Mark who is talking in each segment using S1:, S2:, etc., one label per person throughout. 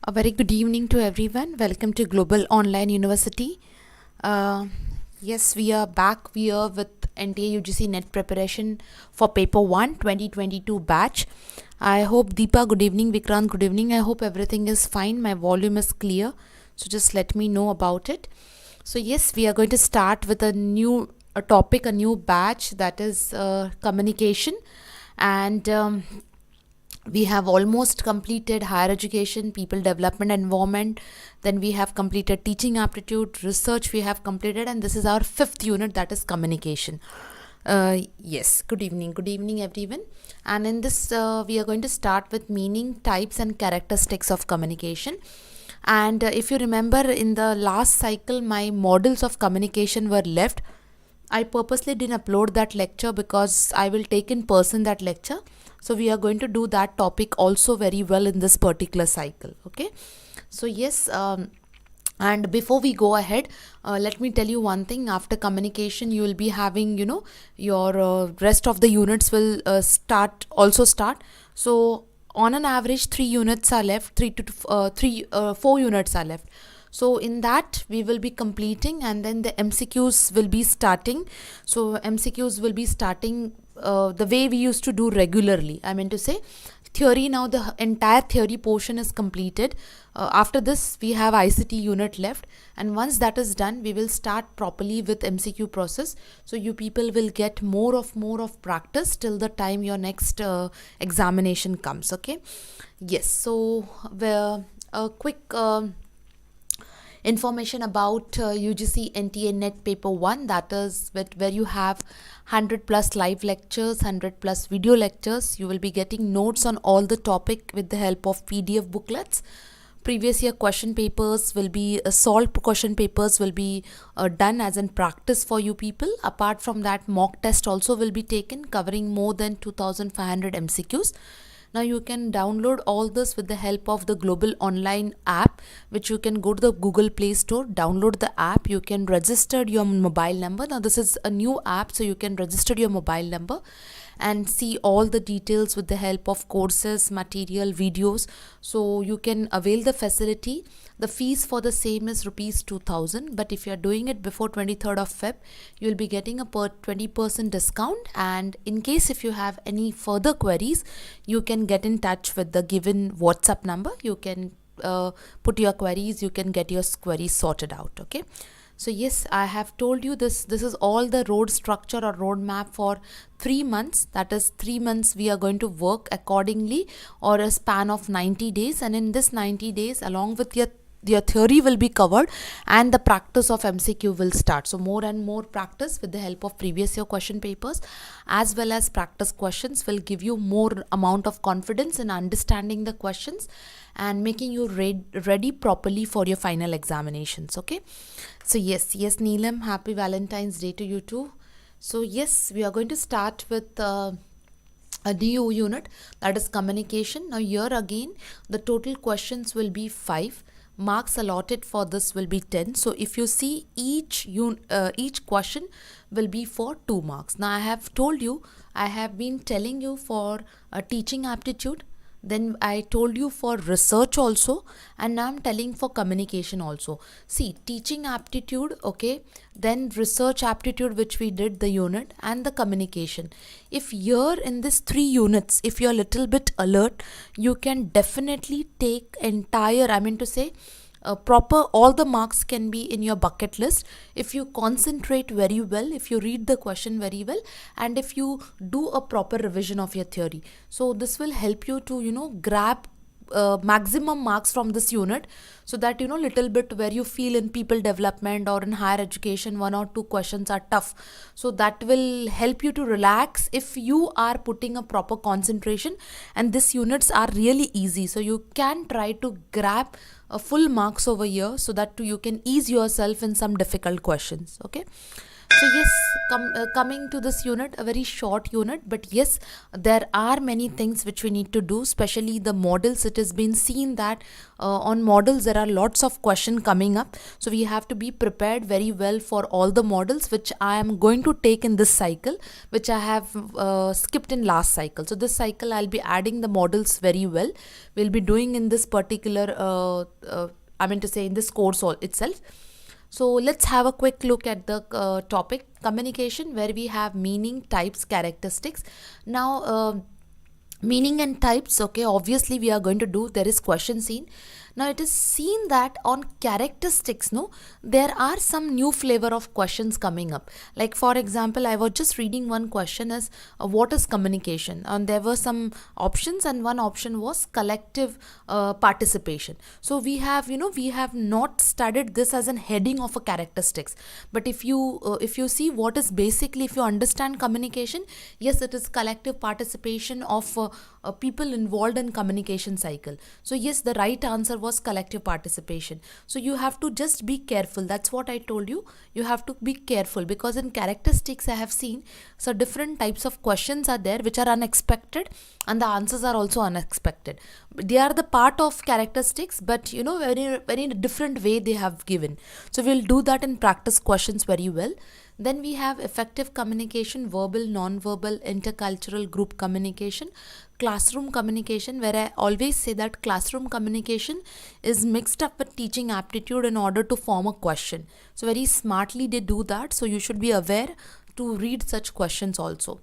S1: A very good evening to everyone. Welcome to Global Online University. Yes, we are back here with NTA UGC Net Preparation for Paper 1 2022 batch. I hope Deepa, good evening. Vikrant, good evening. I hope everything is fine. My volume is clear. So just let me know about it. So yes, we are going to start with a new topic, a new batch, that is communication. And we have almost completed higher education, people development, environment. Then we have completed teaching aptitude, research we have completed, and this is our 5th unit, that is communication. Yes, good evening everyone. And in this we are going to start with meaning, types and characteristics of communication. And if you remember, in the last cycle my models of communication were left. I purposely didn't upload that lecture because I will take in person that lecture. So we are going to do that topic also very well in this particular cycle. Okay. So yes, and before we go ahead, let me tell you one thing. After communication, you will be having, your rest of the units will start. So on an average, 3 units are left. 4 units are left. So in that we will be completing, and then the MCQs will be starting. So MCQs will be starting the way we used to do regularly. I mean to say, theory, now the entire theory portion is completed. After this we have ICT unit left, and once that is done we will start properly with MCQ process. So you people will get more of practice till the time your next examination comes. Okay. Yes. So a quick information about UGC NTA Net Paper 1, that is where you have 100 plus live lectures, 100 plus video lectures. You will be getting notes on all the topic with the help of PDF booklets. Previous year question papers will be solved question papers will be done as in practice for you people. Apart from that, mock test also will be taken, covering more than 2500 MCQs. Now you can download all this with the help of the Global Online app, which you can go to the Google Play Store, download the app. You can register your mobile number. Now this is a new app, so you can register your mobile number and see all the details with the help of courses, material, videos. So you can avail the facility. The fees for the same is rupees 2000, but if you are doing it before 23rd of Feb, you will be getting a 20% discount. And in case if you have any further queries, you can get in touch with the given WhatsApp number. You can put your queries, you can get your queries sorted out. Okay. So yes, I have told you this is all the road structure or roadmap for 3 months. That is 3 months we are going to work accordingly, or a span of 90 days. And in this 90 days, along with your theory will be covered and the practice of MCQ will start. So more and more practice with the help of previous year question papers as well as practice questions will give you more amount of confidence in understanding the questions and making you ready properly for your final examinations. Okay. So yes Neelam, happy Valentine's Day to you too. So yes, we are going to start with a DU unit, that is communication. Now here again the total questions will be 5. Marks allotted for this will be 10. So if you see, each question will be for 2 marks. Now I have told you, I have been telling you for teaching aptitude, then I told you for research also, and now I'm telling for communication also. See, teaching aptitude, okay, then research aptitude, which we did the unit, and the communication. If you're in this 3 units, if you're a little bit alert, you can definitely take entire, I mean to say, proper, all the marks can be in your bucket list if you concentrate very well, if you read the question very well, and if you do a proper revision of your theory. So this will help you to grab maximum marks from this unit, so that little bit where you feel in people development or in higher education 1 or 2 questions are tough, so that will help you to relax if you are putting a proper concentration, and these units are really easy, so you can try to grab full marks over here, so that you can ease yourself in some difficult questions. Okay. So yes, coming to this unit, a very short unit, but yes, there are many things which we need to do, especially the models. It has been seen that on models there are lots of questions coming up, so we have to be prepared very well for all the models which I am going to take in this cycle, which I have skipped in last cycle. So this cycle I'll be adding the models very well. We'll be doing in this particular in this course itself. So let's have a quick look at the topic communication, where we have meaning, types, characteristics. Now meaning and types, okay, obviously we are going to do, there is question seen. Now it is seen that on characteristics, no, there are some new flavor of questions coming up. Like for example, I was just reading one question as what is communication, and there were some options, and one option was collective participation. So we have, we have not studied this as an heading of a characteristics, but if you see what is basically, if you understand communication, yes, it is collective participation of people involved in communication cycle. So yes, the right answer was collective participation. So you have to just be careful. That's what I told you. You have to be careful, because in characteristics I have seen so different types of questions are there which are unexpected, and the answers are also unexpected. They are the part of characteristics, but very very different way they have given. So we'll do that in practice questions very well. Then we have effective communication, verbal, non-verbal, intercultural, group communication, classroom communication, where I always say that classroom communication is mixed up with teaching aptitude in order to form a question. So very smartly they do that. So you should be aware to read such questions also.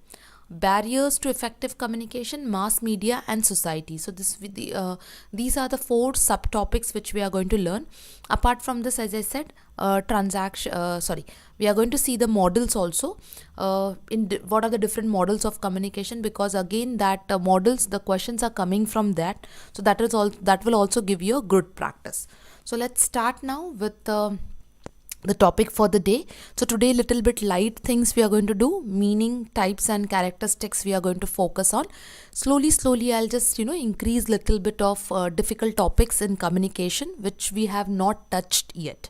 S1: Barriers to effective communication, mass media and society. So these are the 4 subtopics which we are going to learn. Apart from this, as I said, we are going to see the models also, what are the different models of communication, because again that models, the questions are coming from that. So that will also give you a good practice. So let's start now with the topic for the day. So today little bit light things we are going to do, meaning, types and characteristics we are going to focus on. Slowly I'll just increase little bit of difficult topics in communication which we have not touched yet.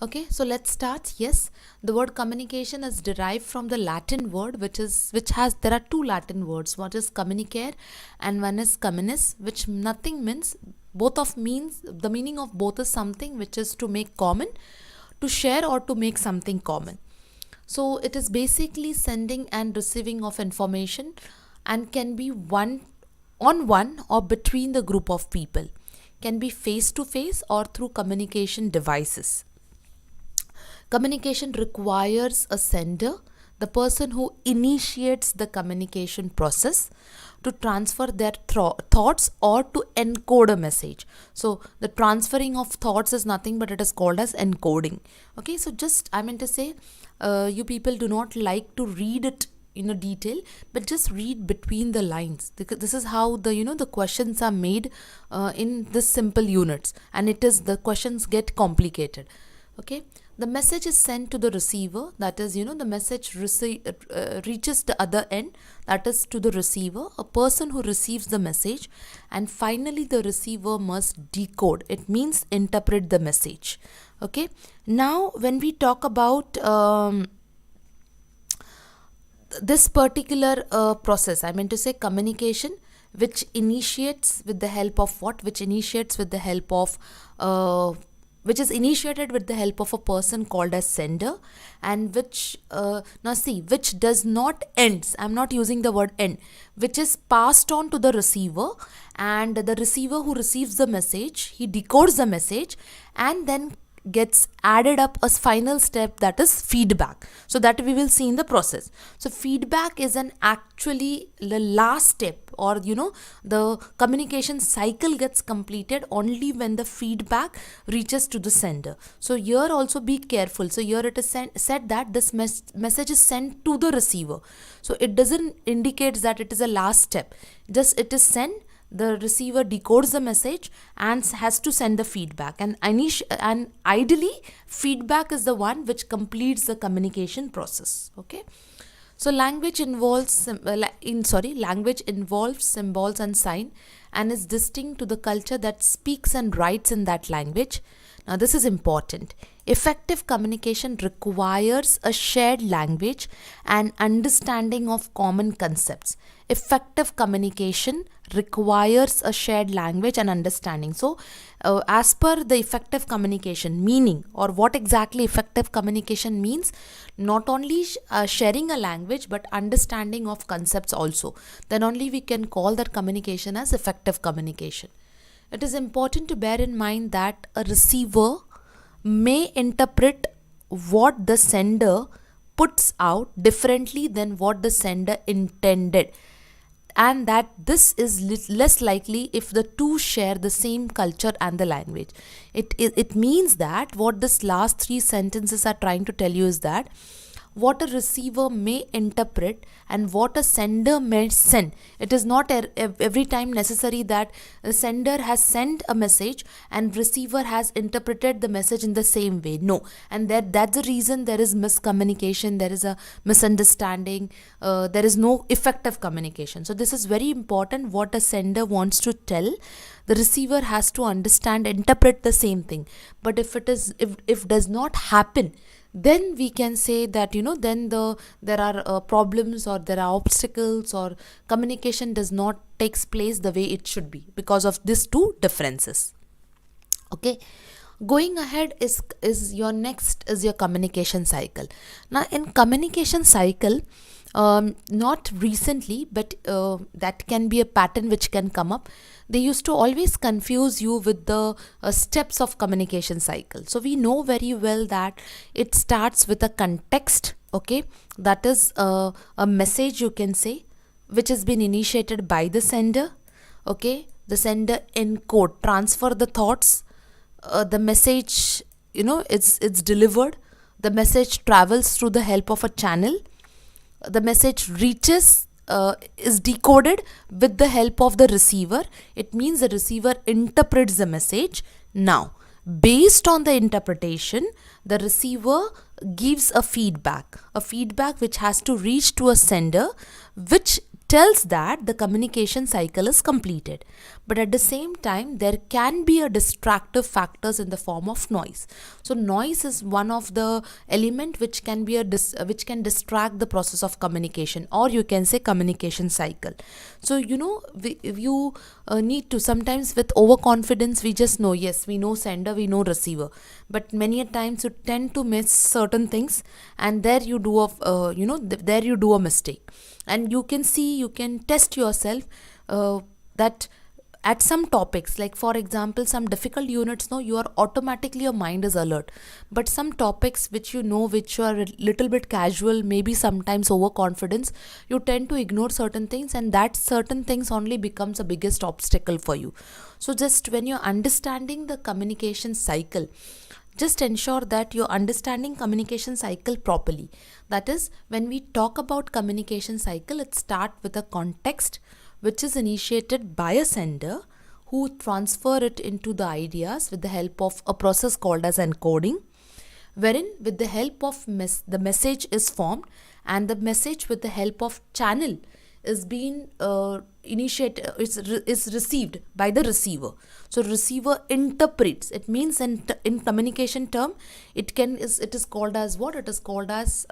S1: Okay, so let's start. Yes, the word communication is derived from the Latin word there are 2 Latin words. One is communicare and one is communis, which nothing means. The meaning of both is something which is to make common, to share, or to make something common. So it is basically sending and receiving of information, and can be one or between the group of people, can be face to face or through communication devices. Communication requires a sender, the person who initiates the communication process, to transfer their thoughts or to encode a message. So the transferring of thoughts is nothing but it is called as encoding. Okay, so just I meant to say, you people do not like to read it in a detail, but just read between the lines. This is how the questions are made in this simple units, and the questions get complicated. Okay, the message is sent to the receiver, that is the message reaches the other end, that is to the receiver, a person who receives the message, and finally the receiver must decode, it means interpret the message. Okay, now when we talk about this particular process, I meant to say communication, which initiates with the help of which is initiated with the help of a person called as sender, and which does not end. I'm not using the word end, which is passed on to the receiver, and the receiver who receives the message, he decodes the message, and then gets added up a final step, that is feedback. So that we will see in the process. So feedback is actually the last step, or the communication cycle gets completed only when the feedback reaches to the sender. So here also be careful. So here it is said that this message is sent to the receiver. So it doesn't indicate that it is a last step, just it is sent. The receiver decodes the message and has to send the feedback, and ideally feedback is the one which completes the communication process. Okay, so language involves symbols and sign, and is distinct to the culture that speaks and writes in that language. Now this is important. Effective communication requires a shared language and understanding of common concepts. Effective communication requires a shared language and understanding. So as per the effective communication meaning, or what exactly effective communication means, not only sharing a language but understanding of concepts also, then only we can call that communication as effective communication. It is important to bear in mind that a receiver may interpret what the sender puts out differently than what the sender intended, and that this is less likely if the two share the same culture and the language. It means that what this last three sentences are trying to tell you is that what a receiver may interpret and what a sender may send. It is not every time necessary that the sender has sent a message and receiver has interpreted the message in the same way. No, and that's the reason there is miscommunication, there is a misunderstanding, there is no effective communication. So this is very important. What a sender wants to tell, the receiver has to understand, interpret the same thing. But if does not happen, then we can say that then there are problems, or there are obstacles, or communication does not takes place the way it should be because of these two differences. Okay, going ahead is your next is your communication cycle. Now in communication cycle, not recently, but that can be a pattern which can come up. They used to always confuse you with the steps of communication cycle. So we know very well that it starts with a context, okay, that is a message, you can say, which has been initiated by the sender. Okay, the sender encode, transfer the thoughts, the message, it's delivered, the message travels through the help of a channel, the message reaches, is decoded with the help of the receiver. It means the receiver interprets the message. Now, based on the interpretation, the receiver gives a feedback which has to reach to a sender, which tells that the communication cycle is completed. But at the same time, there can be a distractive factors in the form of noise. So noise is one of the element which can be which can distract the process of communication, or you can say communication cycle. So you need to, sometimes with overconfidence we just know, yes, we know sender, we know receiver, but many a times you tend to miss certain things, and there you do a mistake. And you can test yourself that at some topics, like for example some difficult units, you are automatically, your mind is alert, but some topics which which are a little bit casual, maybe sometimes overconfidence, you tend to ignore certain things, and that certain things only becomes the biggest obstacle for you. So just when you're understanding the communication cycle, just ensure that you're understanding communication cycle properly. That is, when we talk about communication cycle, it starts with a context which is initiated by a sender, who transfer it into the ideas with the help of a process called as encoding, wherein with the help of the message is formed, and the message with the help of channel is being initiated, is received by the receiver. So receiver interprets. It means in communication term, it is called as what? It is called as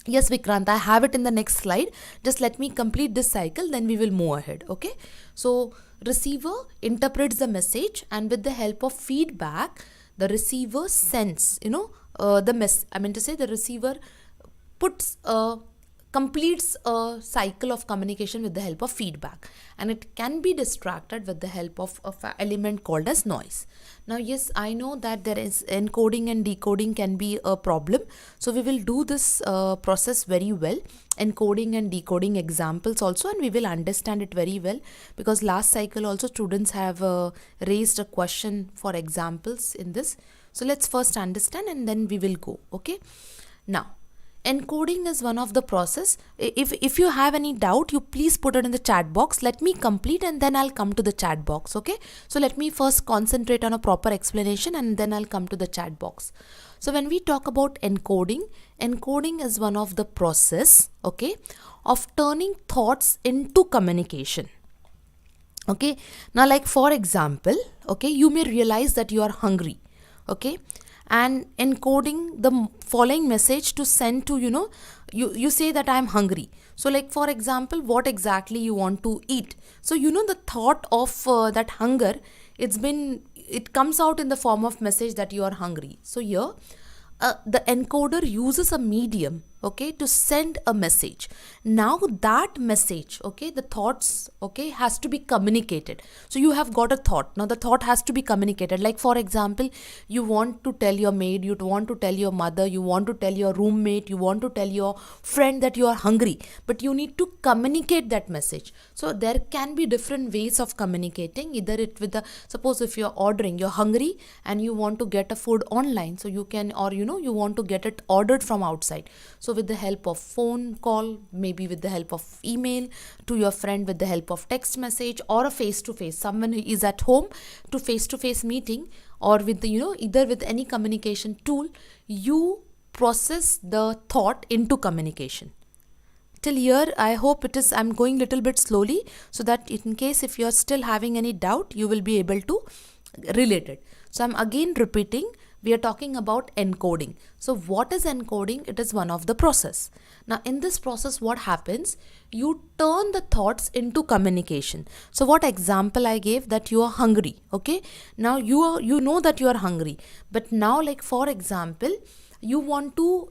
S1: yes, Vikrant, I have it in the next slide. Just let me complete this cycle, then we will move ahead. Okay. So receiver interprets the message, and with the help of feedback, the receiver sends, the receiver completes a cycle of communication with the help of feedback, and it can be distracted with the help of an element called as noise. Now yes, I know that there is encoding and decoding can be a problem, so we will do this process very well, encoding and decoding examples also, and we will understand it very well, because last cycle also students have raised a question for examples in this. So let's first understand and then we will go. Okay, now encoding is one of the process. If you have any doubt, you please put it in the chat box. Let me complete and then I'll come to the chat box. Okay, so let me first concentrate on a proper explanation and then I'll come to the chat box. So when we talk about encoding is one of the process, okay, of turning thoughts into communication. Okay, now like for example, okay, you may realize that you are hungry. okay, and encoding the following message to send to, you say that I'm hungry. So like for example, what exactly you want to eat. So the thought of that hunger, it comes out in the form of message that you are hungry. So here the encoder uses a medium, okay, to send a message. Now that message, okay, the thoughts, okay, has to be communicated. So you have got a thought. Now the thought has to be communicated. Like for example, you want to tell your maid, you want to tell your mother, you want to tell your roommate, you want to tell your friend that you are hungry, but you need to communicate that message. So there can be different ways of communicating. Either it with the, suppose if you're ordering, you're hungry and you want to get a food online, so you can, or you want to get it ordered from outside. So with the help of phone call, maybe with the help of email to your friend, with the help of text message, or a face-to-face, someone who is at home, to face-to-face meeting, or with the, either with any communication tool, you process the thought into communication. Till here, I hope it is, I'm going little bit slowly, so that in case if you're still having any doubt, you will be able to relate it. So I'm again repeating, we are talking about encoding. So what is encoding? It is one of the process. Now in this process, what happens? You turn the thoughts into communication. So what example I gave, that you are hungry, okay? Now you know that you are hungry, but now like for example, you want to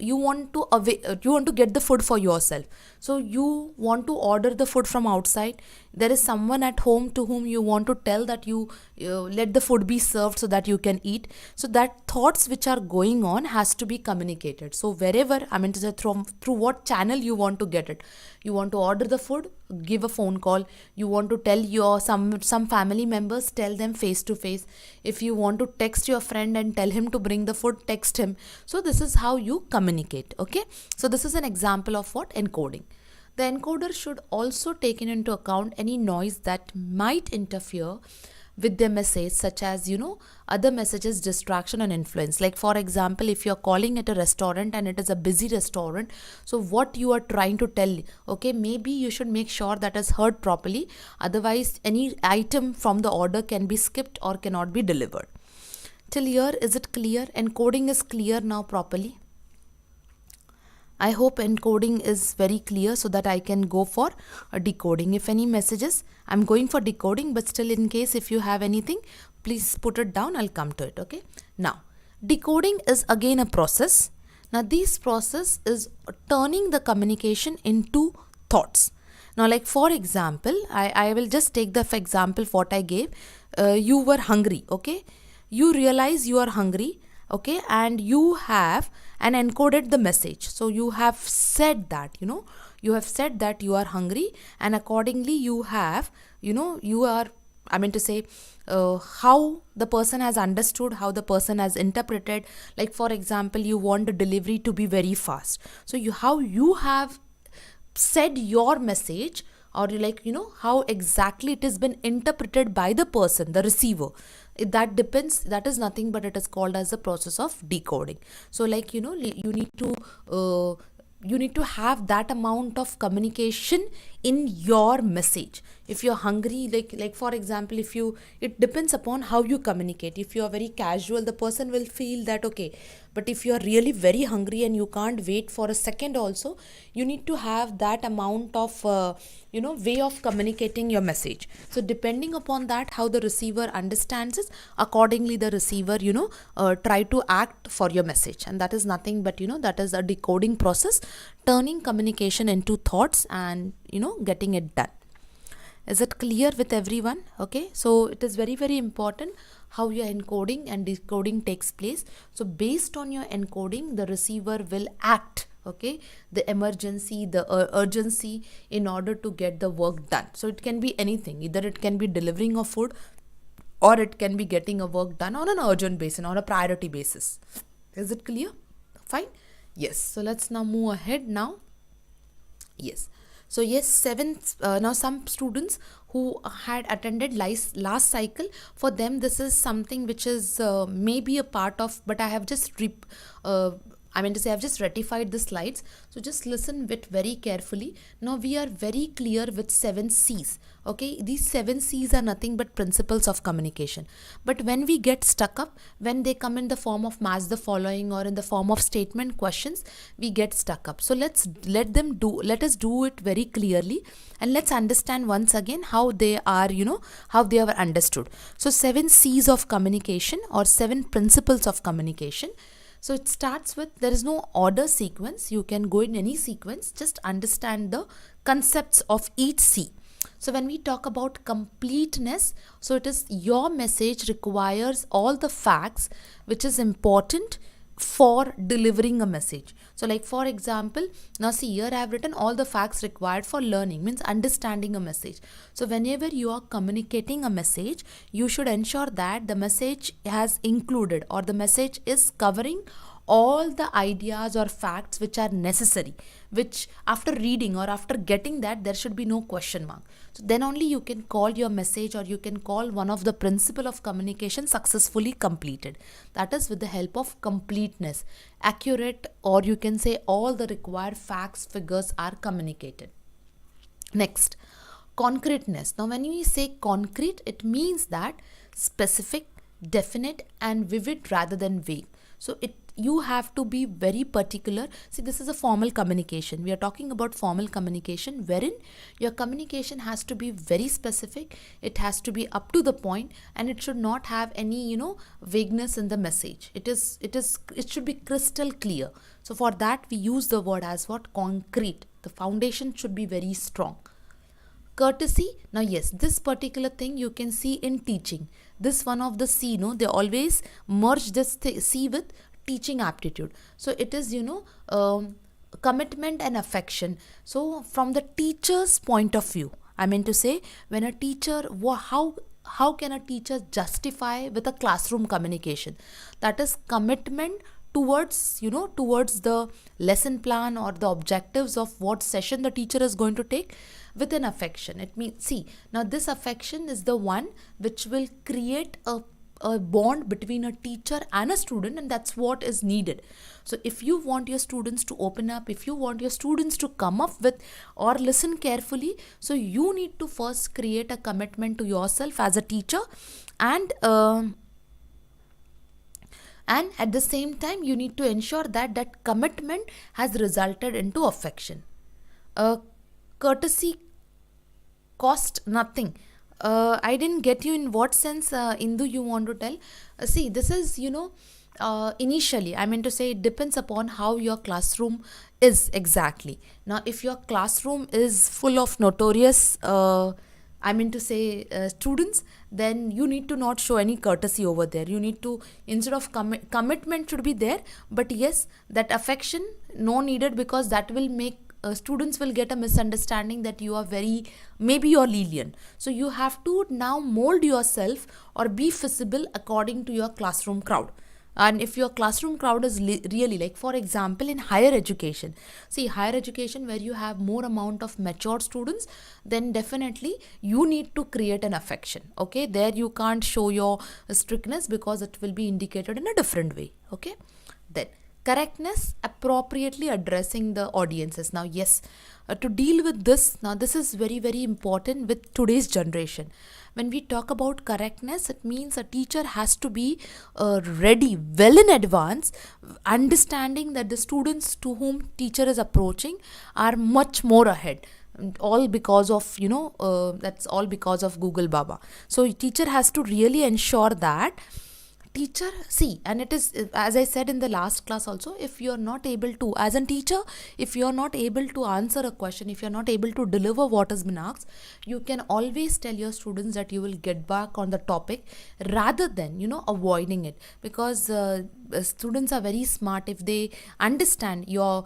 S1: get the food for yourself. So you want to order the food from outside. There is someone at home to whom you want to tell that you let the food be served so that you can eat. So that thoughts which are going on has to be communicated. So wherever, I mean to say, through what channel you want to get it. You want to order the food, give a phone call. You want to tell your some family members, tell them face to face. If you want to text your friend and tell him to bring the food, text him. So this is how you communicate, okay? So this is an example of what? Encoding. The encoder should also take into account any noise that might interfere with the message, such as other messages, distraction and influence. Like for example, if you're calling at a restaurant and it is a busy restaurant, so what you are trying to tell, okay, maybe you should make sure that is heard properly, otherwise any item from the order can be skipped or cannot be delivered. Till here, is it clear? Encoding is clear now properly? I hope encoding is very clear, so that I can go for a decoding. If any messages, I'm going for decoding, but still in case if you have anything, please put it down, I'll come to it, okay? Now, decoding is again a process. Now, this process is turning the communication into thoughts. Now, like for example, I will just take the example what I gave. You were hungry, okay? You realize you are hungry, okay, and you have encoded the message. So you have said that, you have said that you are hungry, and accordingly you have, you are, I mean to say, how the person has understood, how the person has interpreted. Like for example, you want the delivery to be very fast. So how you have said your message, or how exactly it has been interpreted by the person, the receiver. That depends, that is nothing but it is called as the process of decoding. So like you need to have that amount of communication in your message. If you're hungry, like for example, it depends upon how you communicate. If you are very casual, the person will feel that okay, but if you are really very hungry and you can't wait for a second also, you need to have that amount of way of communicating your message. So depending upon that, how the receiver understands it, accordingly the receiver try to act for your message. And that is nothing but that is a decoding process, turning communication into thoughts and getting it done. Is it clear with everyone? Okay, so it is very, very important how your encoding and decoding takes place. So based on your encoding, the receiver will act, okay, the emergency, the urgency, in order to get the work done. So it can be anything. Either it can be delivering of food, or it can be getting a work done on an urgent basis, on a priority basis. Is it clear? Fine. Yes. So let's now move ahead now. Yes. So yes, now some students who had attended last cycle, for them this is something which is maybe a part of, but I have just I mean to say I've just rectified the slides. So just listen it very carefully. Now we are very clear with 7 C's. Okay, these 7 C's are nothing but principles of communication. But when we get stuck up, when they come in the form of match the following or in the form of statement questions, we get stuck up. So let us do it very clearly, and let's understand once again how they are, how they are understood. So 7 C's of communication or 7 principles of communication. So it starts with, there is no order sequence. You can go in any sequence. Just understand the concepts of each C. So when we talk about completeness, so it is your message requires all the facts which is important for delivering a message. So like for example, now see here I have written all the facts required for learning, means understanding a message. So whenever you are communicating a message, you should ensure that the message has included or the message is covering all the ideas or facts which are necessary, which after reading or after getting that, there should be no question mark. So then only you can call your message, or you can call one of the principle of communication successfully completed. That is with the help of completeness, accurate, or you can say all the required facts, figures are communicated. Next, concreteness. Now when we say concrete, it means that specific, definite and vivid rather than vague. So you have to be very particular. See, this is a formal communication. We are talking about formal communication, wherein your communication has to be very specific, it has to be up to the point, and it should not have any, vagueness in the message. It should be crystal clear. So for that we use the word as what? Concrete. The foundation should be very strong. Courtesy. Now yes, this particular thing you can see in teaching. This one of the C, they always merge this C with teaching aptitude. So it is, commitment and affection. So from the teacher's point of view, I mean to say, when a teacher, how can a teacher justify with a classroom communication? That is commitment towards the lesson plan or the objectives of what session the teacher is going to take, with an affection. It means, see, now this affection is the one which will create a bond between a teacher and a student, and that's what is needed. So if you want your students to open up, if you want your students to come up with or listen carefully, so you need to first create a commitment to yourself as a teacher, and at the same time you need to ensure that that commitment has resulted into affection. Courtesy cost nothing. I didn't get you in what sense, Indu, you want to tell. See, this is, initially, I mean to say, it depends upon how your classroom is exactly. Now, if your classroom is full of notorious, students, then you need to not show any courtesy over there. You need to, instead of commitment should be there, but yes, that affection, no needed, because that will make students will get a misunderstanding that you are maybe you're lenient. So you have to now mold yourself or be visible according to your classroom crowd. And if your classroom crowd is really, like for example in higher education, see, higher education where you have more amount of mature students, then definitely you need to create an affection. Okay, there you can't show your strictness because it will be indicated in a different way. Okay, then correctness, appropriately addressing the audiences. Now yes, to deal with this, now this is very, very important with today's generation. When we talk about correctness, it means a teacher has to be ready well in advance, understanding that the students to whom teacher is approaching are much more ahead. All because of, that's all because of Google Baba. So teacher has to really ensure that teacher, see, and it is, as I said in the last class also, if you're not able to, as a teacher, if you're not able to answer a question, if you're not able to deliver what has been asked, you can always tell your students that you will get back on the topic rather than, avoiding it. Because students are very smart. If they understand you're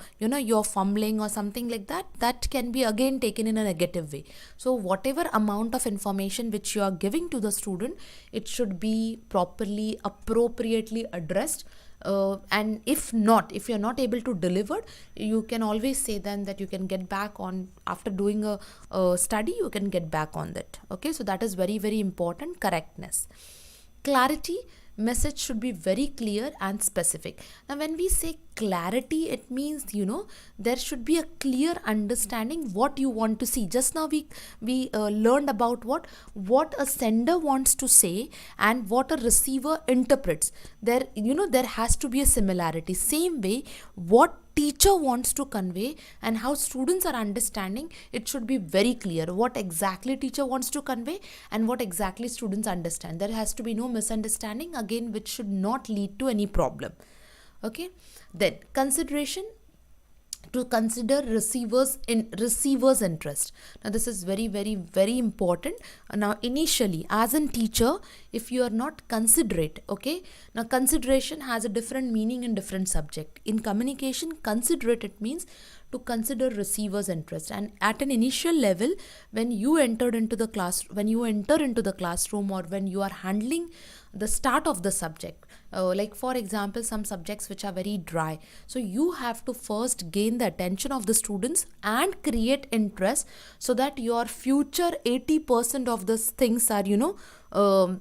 S1: fumbling or something like that, that can be again taken in a negative way. So whatever amount of information which you are giving to the student, it should be properly, appropriately addressed. And if you're not able to deliver, you can always say then that you can get back on, after doing a study, you can get back on that. Okay, so that is very, very important. Correctness. Clarity, message should be very clear and specific. Now when we say clarity, it means, there should be a clear understanding what you want to see. Just now we learned about what a sender wants to say and what a receiver interprets. There, there has to be a similarity. Same way, what teacher wants to convey and how students are understanding, it should be very clear what exactly teacher wants to convey and what exactly students understand. There has to be no misunderstanding, again, which should not lead to any problem. Okay, then consideration, to consider receivers interest. Now this is very, very, very important. Now initially, as a teacher, if you are not considerate, okay, now consideration has a different meaning in different subject. In communication, considerate, it means to consider receivers interest. And at an initial level, when you enter into the classroom, or when you are handling the start of the subject, like for example, some subjects which are very dry, so you have to first gain the attention of the students and create interest, so that your future 80% of these things are a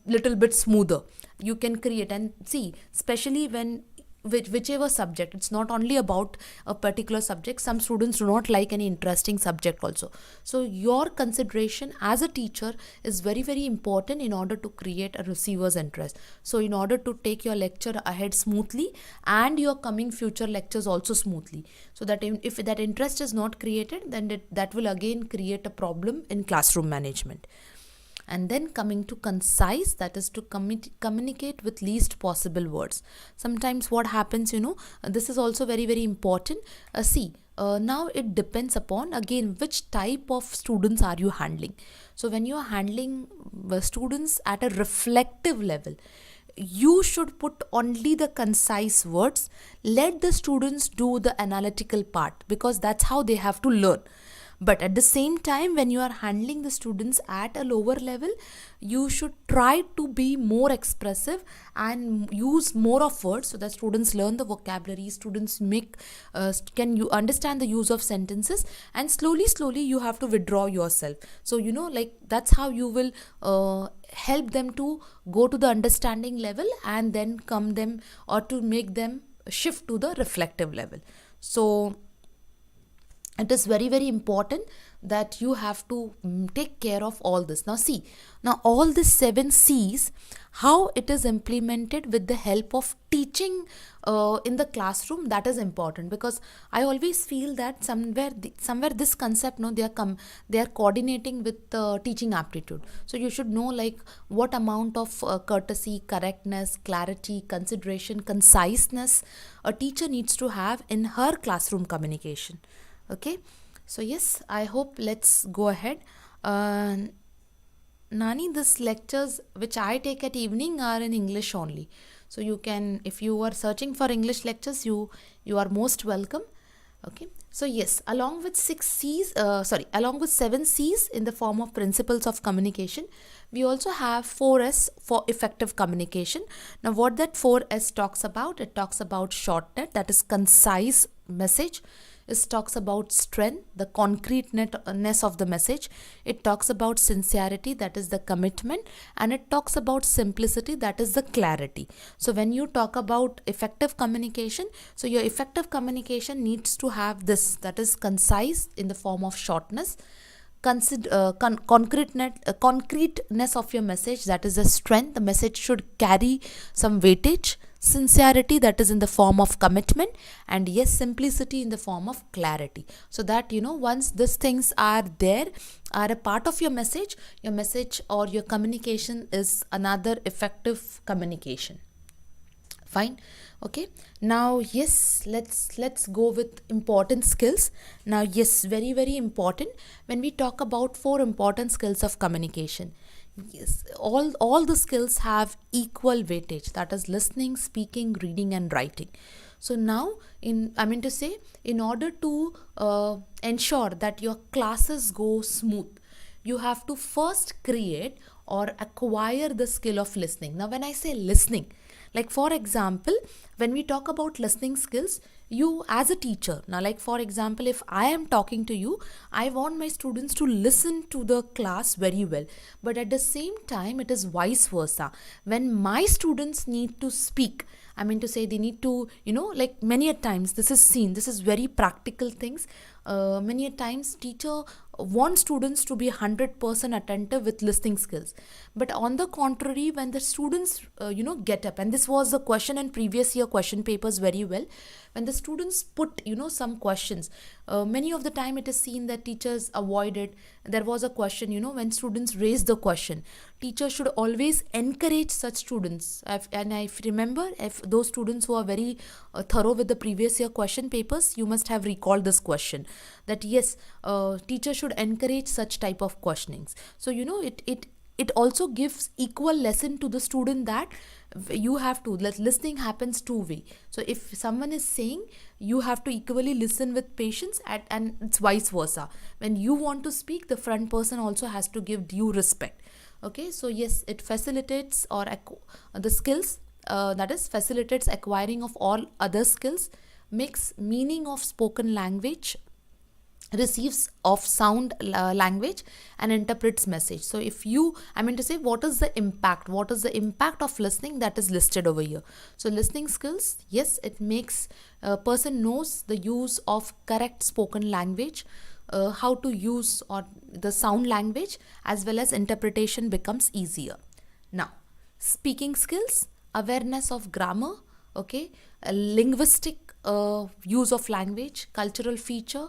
S1: little bit smoother. You can create, and see, especially when whichever subject, it's not only about a particular subject. Some students do not like any interesting subject also. So your consideration as a teacher is very, very important in order to create a receiver's interest. So in order to take your lecture ahead smoothly and your coming future lectures also smoothly, so that if that interest is not created, then that will again create a problem in classroom management. And then coming to concise, that is to communicate with least possible words. Sometimes what happens, this is also very, very important. Now it depends upon, again, which type of students are you handling. So when you are handling students at a reflective level, you should put only the concise words. Let the students do the analytical part, because that's how they have to learn. But at the same time, when you are handling the students at a lower level, you should try to be more expressive and use more of words, so that students learn the vocabulary, students can you understand the use of sentences, and slowly you have to withdraw yourself. So like that's how you will help them to go to the understanding level, and then to make them shift to the reflective level. So it is very, very important that you have to take care of all this. Now all the 7 C's, how it is implemented with the help of teaching in the classroom, that is important, because I always feel that somewhere this concept, they are coordinating with teaching aptitude. So you should know like what amount of courtesy, correctness, clarity, consideration, conciseness a teacher needs to have in her classroom communication. Okay, so yes, I hope, let's go ahead. Nani, this lectures which I take at evening are in English only. So you can, if you are searching for English lectures, you are most welcome. Okay, so yes, along with 7 C's in the form of principles of communication, we also have 4S for effective communication. Now what that 4S talks about, it talks about shortness, that is concise message. It talks about strength, the concreteness of the message. It talks about sincerity, that is the commitment, and it talks about simplicity, that is the clarity. So when you talk about effective communication, so your effective communication needs to have this, that is concise in the form of shortness, concreteness of your message, that is the strength, the message should carry some weightage, sincerity, that is in the form of commitment, and yes, simplicity in the form of clarity. So that once these things are there, are a part of your message or your communication is another effective communication. Fine. Okay, now yes, let's go with important skills. Now yes, very, very important when we talk about 4 important skills of communication. Yes, all the skills have equal weightage, that is listening, speaking, reading and writing. So now in order to ensure that your classes go smooth, you have to first create or acquire the skill of listening. Now when I say listening, like for example, when we talk about listening skills, you as a teacher, now like for example, if I am talking to you, I want my students to listen to the class very well. But at the same time, it is vice versa. When my students need to speak, I mean to say they need to, like many a times this is seen, this is very practical things. Many a times teacher wants students to be 100% attentive with listening skills, but on the contrary, when the students get up, and this was the question in previous year question papers very well, when the students put some questions, many of the time it is seen that teachers avoid it. There was a question, when students raise the question, teachers should always encourage such students. And I remember, if those students who are very thorough with the previous year question papers, you must have recalled this question, that yes, teacher should encourage such type of questionings. So it also gives equal lesson to the student that you have to listening happens two way. So if someone is saying, you have to equally listen with patience, and it's vice versa. When you want to speak, the front person also has to give due respect. Okay, so yes, it facilitates the skills, that is facilitates acquiring of all other skills, makes meaning of spoken language, receives of sound language, and interprets message. So if you, I mean to say, what is the impact of listening, that is listed over here. So listening skills, yes, it makes a person knows the use of correct spoken language, how to use or the sound language, as well as interpretation becomes easier. Now speaking skills, awareness of grammar, okay, linguistic use of language, cultural feature,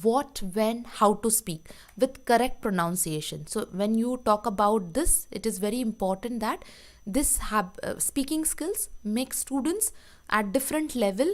S1: what, when, how to speak with correct pronunciation. So when you talk about this, it is very important that this speaking skills make students at different level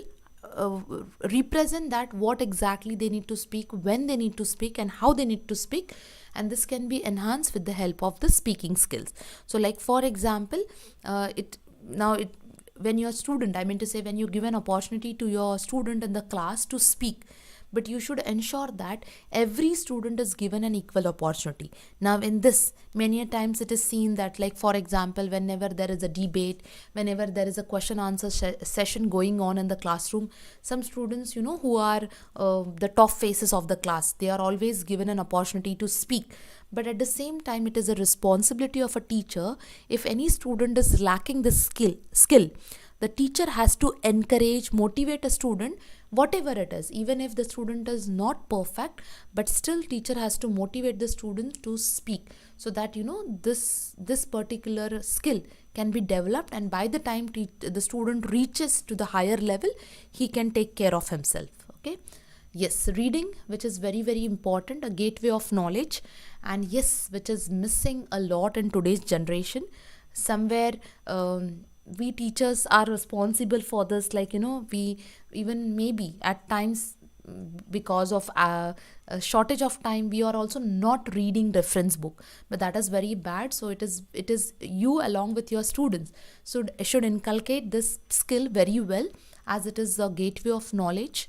S1: represent that what exactly they need to speak, when they need to speak, and how they need to speak. And this can be enhanced with the help of the speaking skills. So like for example, when you're a student, I mean to say, when you give an opportunity to your student in the class to speak, but you should ensure that every student is given an equal opportunity. Now in this, many a times it is seen that, like for example, whenever there is a debate, whenever there is a question answer session going on in the classroom, some students who are the top faces of the class, they are always given an opportunity to speak. But at the same time, it is a responsibility of a teacher, if any student is lacking this skill, the teacher has to encourage, motivate a student, whatever it is. Even if the student is not perfect, but still teacher has to motivate the student to speak, so that this particular skill can be developed, and by the time the student reaches to the higher level, he can take care of himself. Okay. Yes, reading, which is very, very important, a gateway of knowledge, and yes, which is missing a lot in today's generation. Somewhere we teachers are responsible for this, like we even maybe at times, because of a shortage of time, we are also not reading reference book, but that is very bad. So it is you along with your students should inculcate this skill very well, as it is a gateway of knowledge.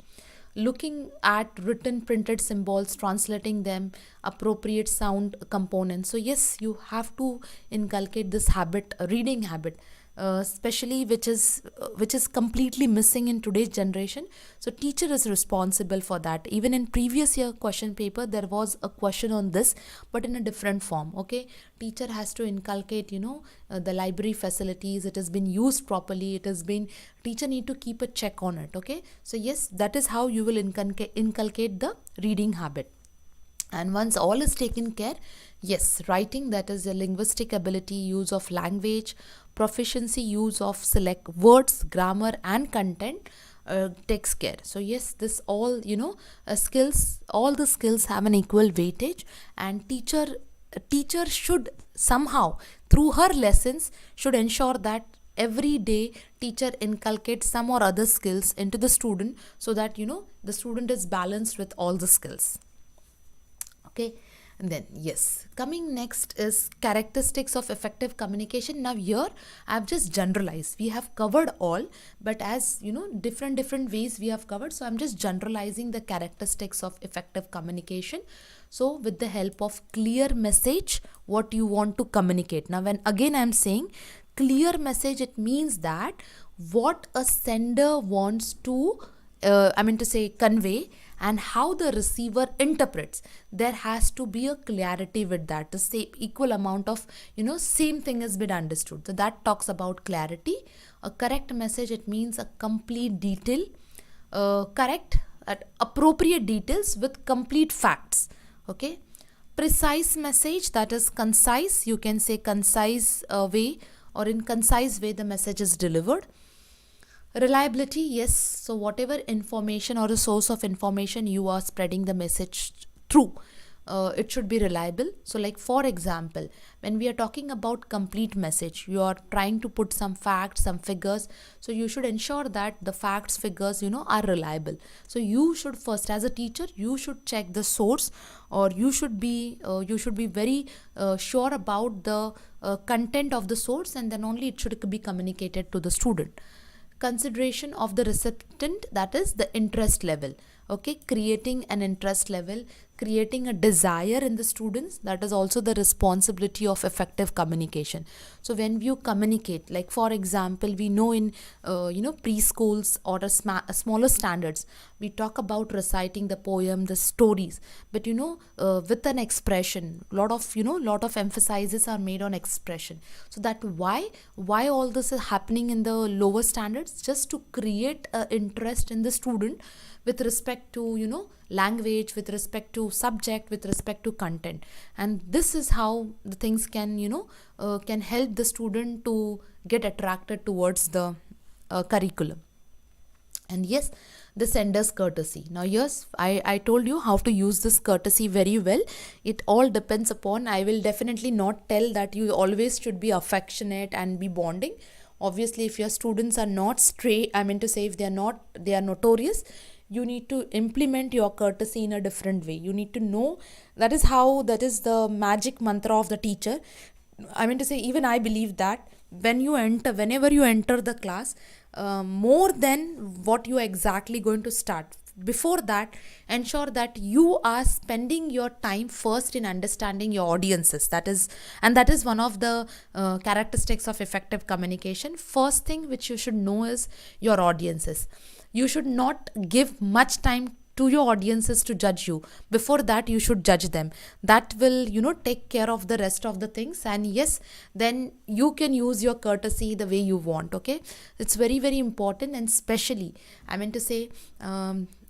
S1: Looking at written printed symbols, translating them, appropriate sound components. So yes, you have to inculcate this habit, reading habit, especially which is completely missing in today's generation. So teacher is responsible for that. Even in previous year question paper, there was a question on this, but in a different form. Okay, teacher has to inculcate the library facilities, it has been used properly, teacher need to keep a check on it. Okay, so yes, that is how you will inculcate the reading habit. And once all is taken care, yes, writing, that is the linguistic ability, use of language, proficiency, use of select words, grammar and content, takes care. So yes, this all skills, all the skills have an equal weightage, and teacher should somehow through her lessons should ensure that every day teacher inculcates some or other skills into the student, so that the student is balanced with all the skills. Okay. And then yes, coming next is characteristics of effective communication. Now here I've just generalized, we have covered all, but as different ways we have covered, so I'm just generalizing the characteristics of effective communication. So with the help of clear message, what you want to communicate. Now when again I'm saying clear message, it means that what a sender wants to convey, and how the receiver interprets, there has to be a clarity with that. The same equal amount of, same thing has been understood. So that talks about clarity. A correct message, it means a complete detail, correct, appropriate details with complete facts. Okay. Precise message, that is concise. You can say concise way, or in concise way the message is delivered. Reliability, yes. So whatever information or a source of information you are spreading the message through, it should be reliable. So like for example, when we are talking about complete message, you are trying to put some facts, some figures. So you should ensure that the facts, figures, are reliable. So you should first, as a teacher, you should check the source, or you should be very sure about the content of the source, and then only it should be communicated to the student. Consideration of the recipient, that is the interest level. Okay, creating an interest level, creating a desire in the students, that is also the responsibility of effective communication. So when you communicate, like for example, we know in preschools or smaller standards, we talk about reciting the poem, the stories, but with an expression, lot of emphasis are made on expression. So that why all this is happening in the lower standards, just to create an interest in the student with respect to language, with respect to subject, with respect to content. And this is how the things can help the student to get attracted towards the curriculum. And yes, the sender's courtesy. Now yes, I told you how to use this courtesy very well. It all depends upon, I will definitely not tell that you always should be affectionate and be bonding. Obviously, if your students are not stray, if they are notorious, you need to implement your courtesy in a different way. You need to know, that is the magic mantra of the teacher. Even I believe that whenever you enter the class, more than what you are exactly going to start, before that, ensure that you are spending your time first in understanding your audiences. That is one of the characteristics of effective communication. First thing which you should know is your audiences. You should not give much time to your audiences to judge you. Before that, you should judge them. That will take care of the rest of the things. And yes, then you can use your courtesy the way you want. Okay, it's very, very important. And especially,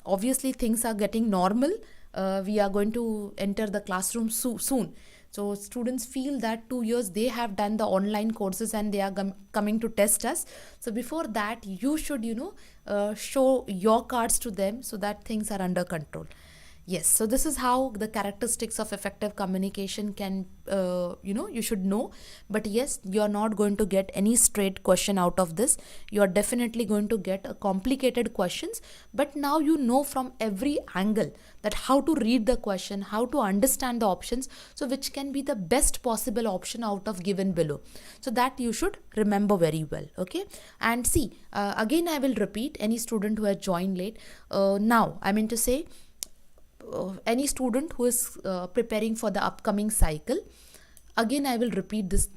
S1: obviously things are getting normal. We are going to enter the classroom soon. So students feel that 2 years they have done the online courses and they are coming to test us. So before that, you should show your cards to them so that things are under control. Yes, so this is how the characteristics of effective communication can, you should know. But yes, you are not going to get any straight question out of this. You are definitely going to get a complicated questions. But now you know from every angle that how to read the question, how to understand the options, so which can be the best possible option out of given below. So that you should remember very well. Okay, and see, again I will repeat, any student who has joined late, any student who is preparing for the upcoming cycle, again I will repeat this,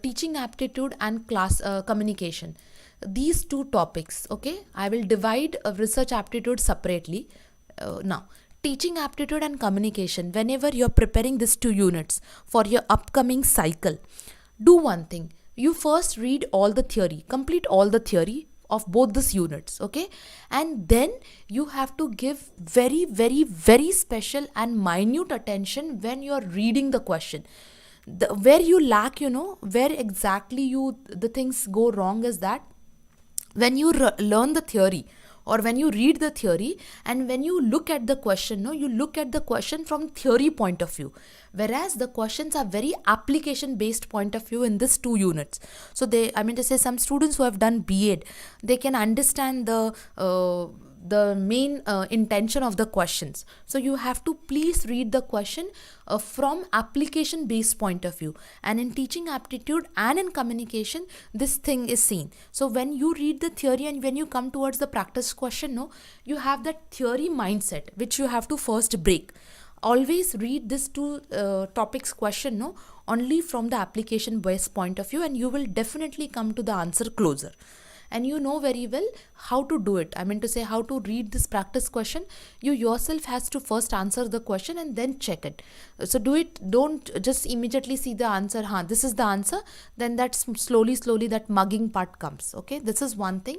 S1: teaching aptitude and class communication, these two topics. Okay, I will divide research aptitude separately. Now teaching aptitude and communication, whenever you are preparing these 2 units for your upcoming cycle, do one thing. You first read all the theory, complete all the theory of both these units. Okay, and then you have to give very, very, very special and minute attention when you are reading the question. Where you lack, where exactly the things go wrong is that when you learn the theory, or when you read the theory, and when you look at the question, you look at the question from theory point of view, whereas the questions are very application based point of view in this 2 units. So some students who have done B.Ed, they can understand the main intention of the questions. So you have to please read the question from application based point of view. And in teaching aptitude and in communication, this thing is seen. So when you read the theory and when you come towards the practice question, you have that theory mindset which you have to first break. Always read this 2 topics question only from the application based point of view, and you will definitely come to the answer closer. and you know very well how to do it. I mean to say, how to read this practice question. You yourself has to first answer the question and then check it. So do it, don't just immediately see the answer, this is the answer, then that's slowly that mugging part comes. Okay, this is one thing.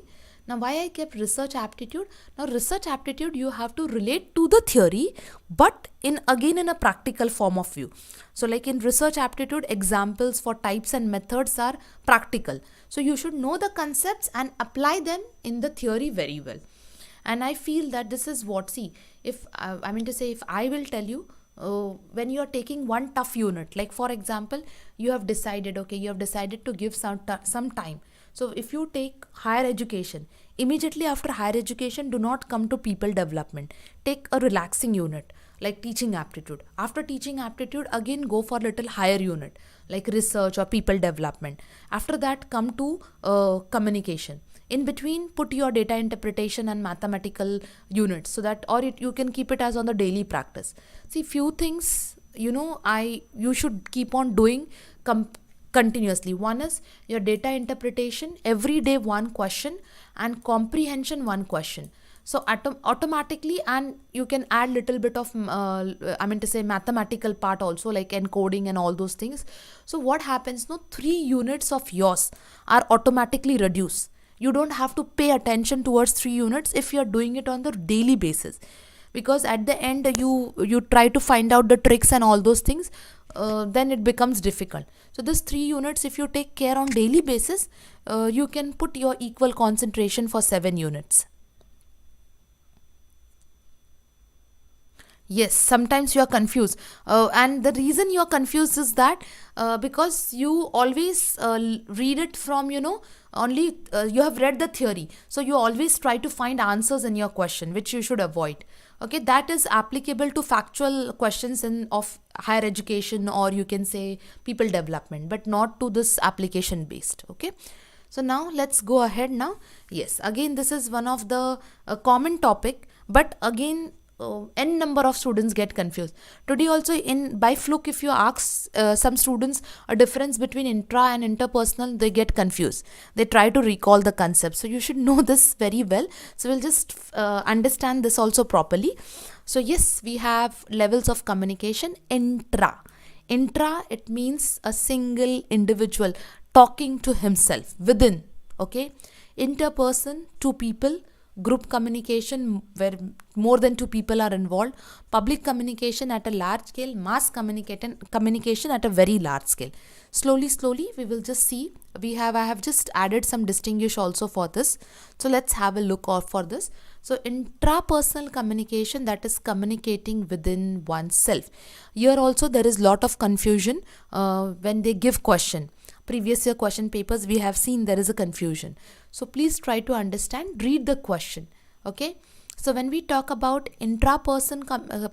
S1: Now, why I kept research aptitude? Now, research aptitude, you have to relate to the theory, but in a practical form of view. So like in research aptitude, examples for types and methods are practical. So you should know the concepts and apply them in the theory very well. And I feel that this is what, see, if if I will tell you, when you are taking one tough unit, like for example, you have decided to give some time. So if you take higher education, immediately after higher education, do not come to people development. Take a relaxing unit like teaching aptitude. After teaching aptitude, again go for little higher unit like research or people development. After that, come to communication. In between, put your data interpretation and mathematical units, so that, or you can keep it as on the daily practice. See, few things, you should keep on doing continuously. One is your data interpretation, every day one question, and comprehension one question. So automatically, and you can add little bit of mathematical part also, like encoding and all those things. So what happens, 3 units of yours are automatically reduced. You don't have to pay attention towards 3 units if you're doing it on the daily basis, because at the end you try to find out the tricks and all those things, then it becomes difficult. So this 3 units, if you take care on daily basis, you can put your equal concentration for 7 units. Yes, sometimes you are confused, and the reason you are confused is that because you always read it from, only you have read the theory, so you always try to find answers in your question, which you should avoid. Okay, that is applicable to factual questions of higher education, or you can say people development, but not to this application based. Okay, so now let's go ahead now. Yes, again, this is one of the common topic, but again, n number of students get confused. Today also, by fluke, if you ask some students a difference between intra and interpersonal, they get confused. They try to recall the concept. So you should know this very well. So we'll just understand this also properly. So yes, we have levels of communication. Intra, it means a single individual talking to himself within. Okay, interperson, 2 people. Group communication, where more than 2 people are involved. Public communication at a large scale. Mass communication at a very large scale. Slowly we will just see. I have just added some distinguish also for this. So let's have a look out for this. So intrapersonal communication, that is communicating within oneself. Here also there is lot of confusion when they give question. Previous year question papers, we have seen there is a confusion. So please try to understand, read the question. Okay. So when we talk about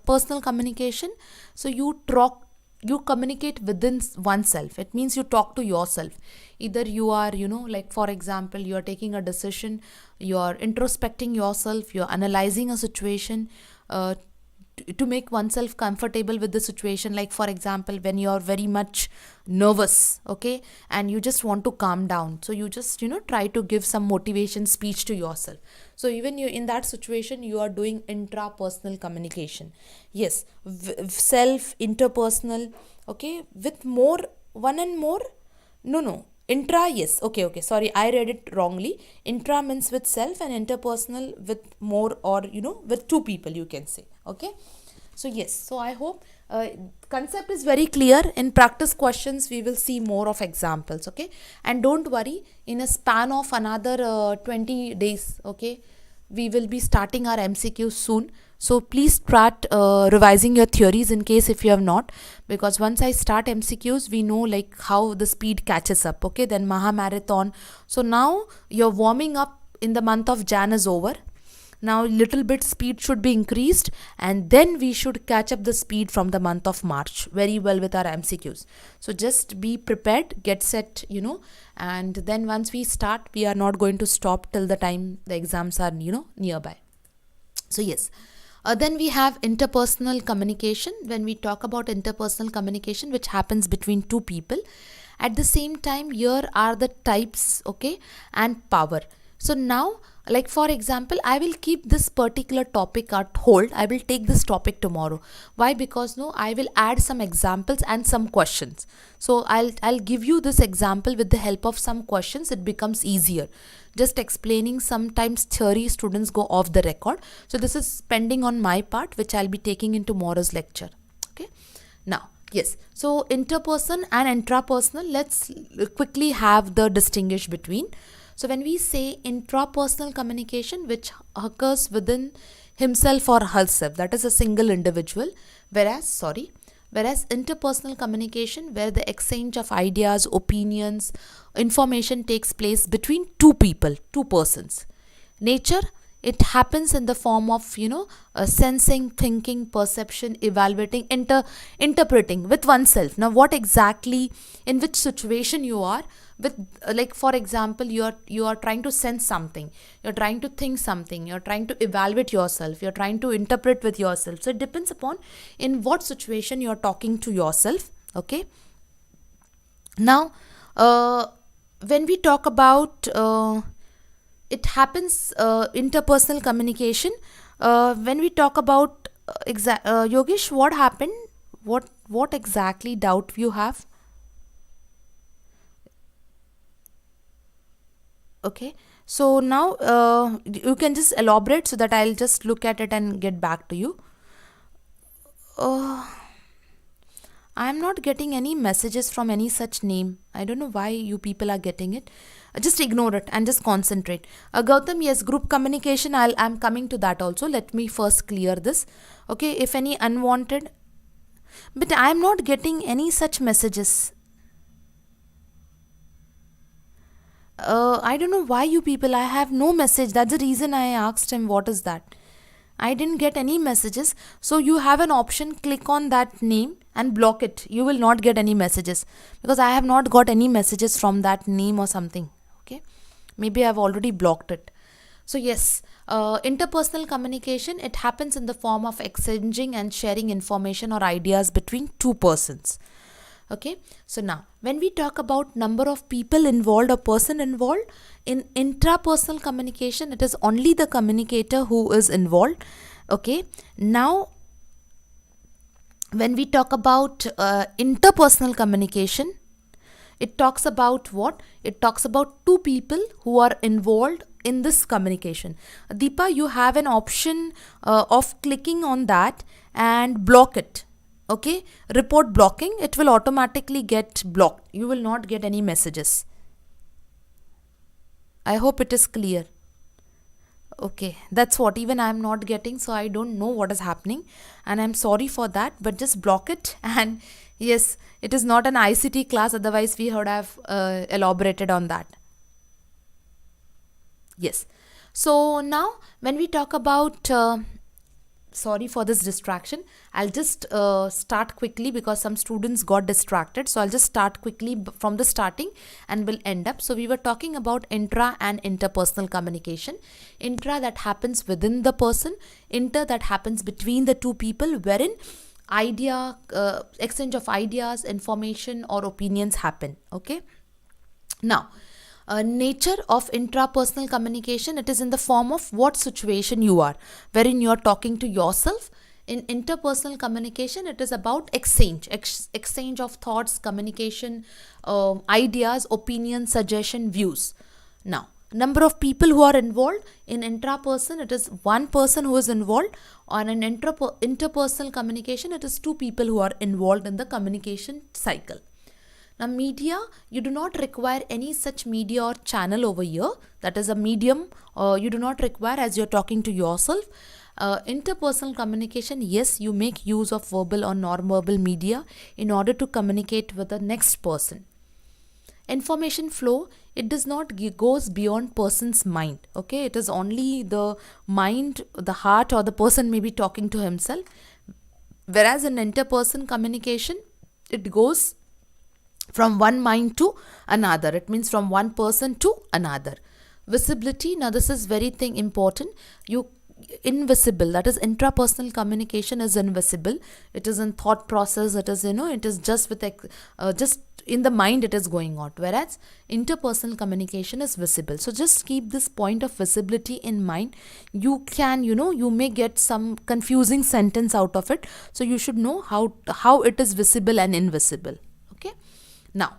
S1: personal communication, so you communicate within oneself. It means you talk to yourself. Either you are, like for example, you are taking a decision, you are introspecting yourself, you are analyzing a situation, to make oneself comfortable with the situation. Like for example, when you are very much nervous, okay, and you just want to calm down, so you just try to give some motivation speech to yourself. So even you in that situation, you are doing intrapersonal communication. Yes, self, interpersonal. Okay, with more, one and more. No, intra, yes, okay, sorry, I read it wrongly. Intra means with self, and interpersonal with more, or with 2 people, you can say. Okay, so yes, so I hope concept is very clear. In practice questions, we will see more of examples. Okay, and don't worry, in a span of another 20 days, okay, we will be starting our MCQs soon. So please start revising your theories in case if you have not, because once I start MCQs, we know like how the speed catches up. Okay, then Maha Marathon. So now your warming up in the month of Jan is over. Now little bit speed should be increased, and then we should catch up the speed from the month of March very well with our MCQs. So just be prepared, get set, and then once we start, we are not going to stop till the time the exams are, nearby. So yes. Then we have interpersonal communication. When we talk about interpersonal communication, which happens between 2 people. At the same time, here are the types, okay, and power. So now, like for example, I will keep this particular topic at hold. I will take this topic tomorrow. Why? Because no, I will add some examples and some questions. So I'll give you this example with the help of some questions. It becomes easier. Just explaining, sometimes theory students go off the record. So this is pending on my part, which I'll be taking in tomorrow's lecture. Okay. Now, yes. So interperson and intrapersonal, let's quickly have the distinguish between. So when we say intrapersonal communication, which occurs within himself or herself, that is a single individual, whereas interpersonal communication, where the exchange of ideas, opinions, information takes place between two people, two persons. Nature, it happens in the form of, sensing, thinking, perception, evaluating, interpreting with oneself. Now, what exactly, in which situation you are, with like for example, you are trying to sense something, you're trying to think something, you're trying to evaluate yourself, you're trying to interpret with yourself. So it depends upon in what situation you're talking to yourself. Okay. Now, when we talk about it happens interpersonal communication, when we talk about Yogesh, what happened, what exactly doubt you have? Okay, so now you can just elaborate so that I'll just look at it and get back to you. I'm not getting any messages from any such name. I don't know why you people are getting it. Just ignore it and just concentrate. Gautam, yes, group communication, I'm coming to that also. Let me first clear this. Okay, if any unwanted, but I'm not getting any such messages. I don't know why you people, I have no message. That's the reason I asked him what is that. I didn't get any messages. So you have an option, click on that name and block it. You will not get any messages because I have not got any messages from that name or something. Okay, maybe I've already blocked it. So yes, interpersonal communication, it happens in the form of exchanging and sharing information or ideas between two persons. Okay, so now when we talk about number of people involved or person involved in intrapersonal communication, it is only the communicator who is involved. Okay, now when we talk about interpersonal communication, it talks about what? It talks about two people who are involved in this communication. Deepa, you have an option of clicking on that and block it. Okay, report blocking, it will automatically get blocked. You will not get any messages. I hope it is clear. Okay, that's what even I'm not getting, so I don't know what is happening and I'm sorry for that, but just block it. And yes, it is not an ICT class, otherwise we would have elaborated on that. Yes, so now when we talk about sorry for this distraction, I'll just start quickly because some students got distracted. So I'll just start quickly from the starting and we'll end up. So we were talking about intra and interpersonal communication. Intra, that happens within the person. Inter, that happens between the two people, wherein exchange of ideas, information or opinions happen. Okay. Now, nature of intrapersonal communication, it is in the form of what situation you are, wherein you are talking to yourself. In interpersonal communication, it is about exchange of thoughts, communication, ideas, opinions, suggestion, views. Now, number of people who are involved in intraperson, it is one person who is involved. On an interpersonal communication, it is two people who are involved in the communication cycle. Now, media, you do not require any such media or channel over here. That is a medium you do not require as you're talking to yourself. Interpersonal communication, yes, you make use of verbal or non-verbal media in order to communicate with the next person. Information flow, it does not goes beyond person's mind. Okay, it is only the mind, the heart, or the person may be talking to himself. Whereas in interpersonal communication, it goes from one mind to another. It means from one person to another. Visibility, now this is very important. Invisible, that is intrapersonal communication is invisible. It is in thought process. It is, it is just with in the mind it is going on, whereas interpersonal communication is visible. So just keep this point of visibility in mind. You can, you may get some confusing sentence out of it, so you should know how it is visible and invisible. Okay, now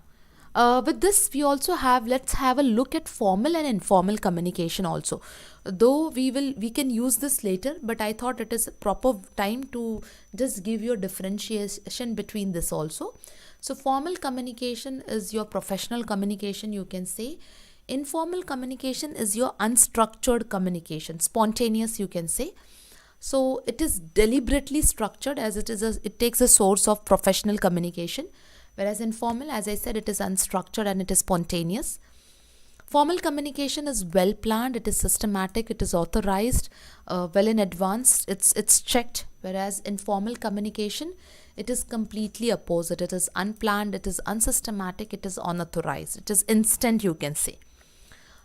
S1: with this we also have, let's have a look at formal and informal communication also, though we can use this later, but I thought it is a proper time to just give you a differentiation between this also. So formal communication is your professional communication, you can say. Informal communication is your unstructured communication, spontaneous, you can say. So it is deliberately structured, as it takes a source of professional communication, whereas informal, as I said, it is unstructured and it is spontaneous. Formal communication is well planned, it is systematic, it is authorized, well in advance, it's checked, whereas informal communication, it is completely opposite. It is unplanned, it is unsystematic, it is unauthorized, it is instant, you can say.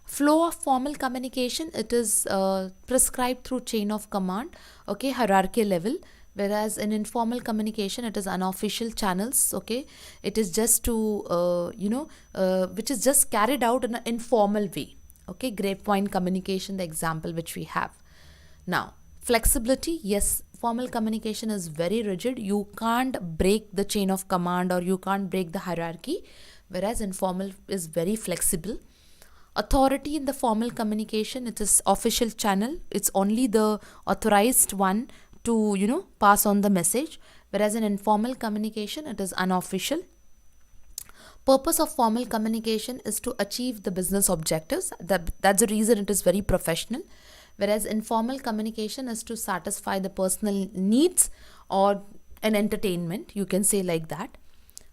S1: Flow of formal communication, it is prescribed through chain of command, okay, hierarchy level, whereas in informal communication it is unofficial channels, okay, it is just to which is just carried out in an informal way, okay. Grapevine communication, the example which we have. Now flexibility, yes, formal communication is very rigid, you can't break the chain of command or you can't break the hierarchy, whereas informal is very flexible. Authority in the formal communication, it is official channel, it's only the authorized one to pass on the message, whereas in informal communication it is unofficial. Purpose of formal communication is to achieve the business objectives, that's the reason it is very professional, whereas informal communication is to satisfy the personal needs or an entertainment, you can say like that.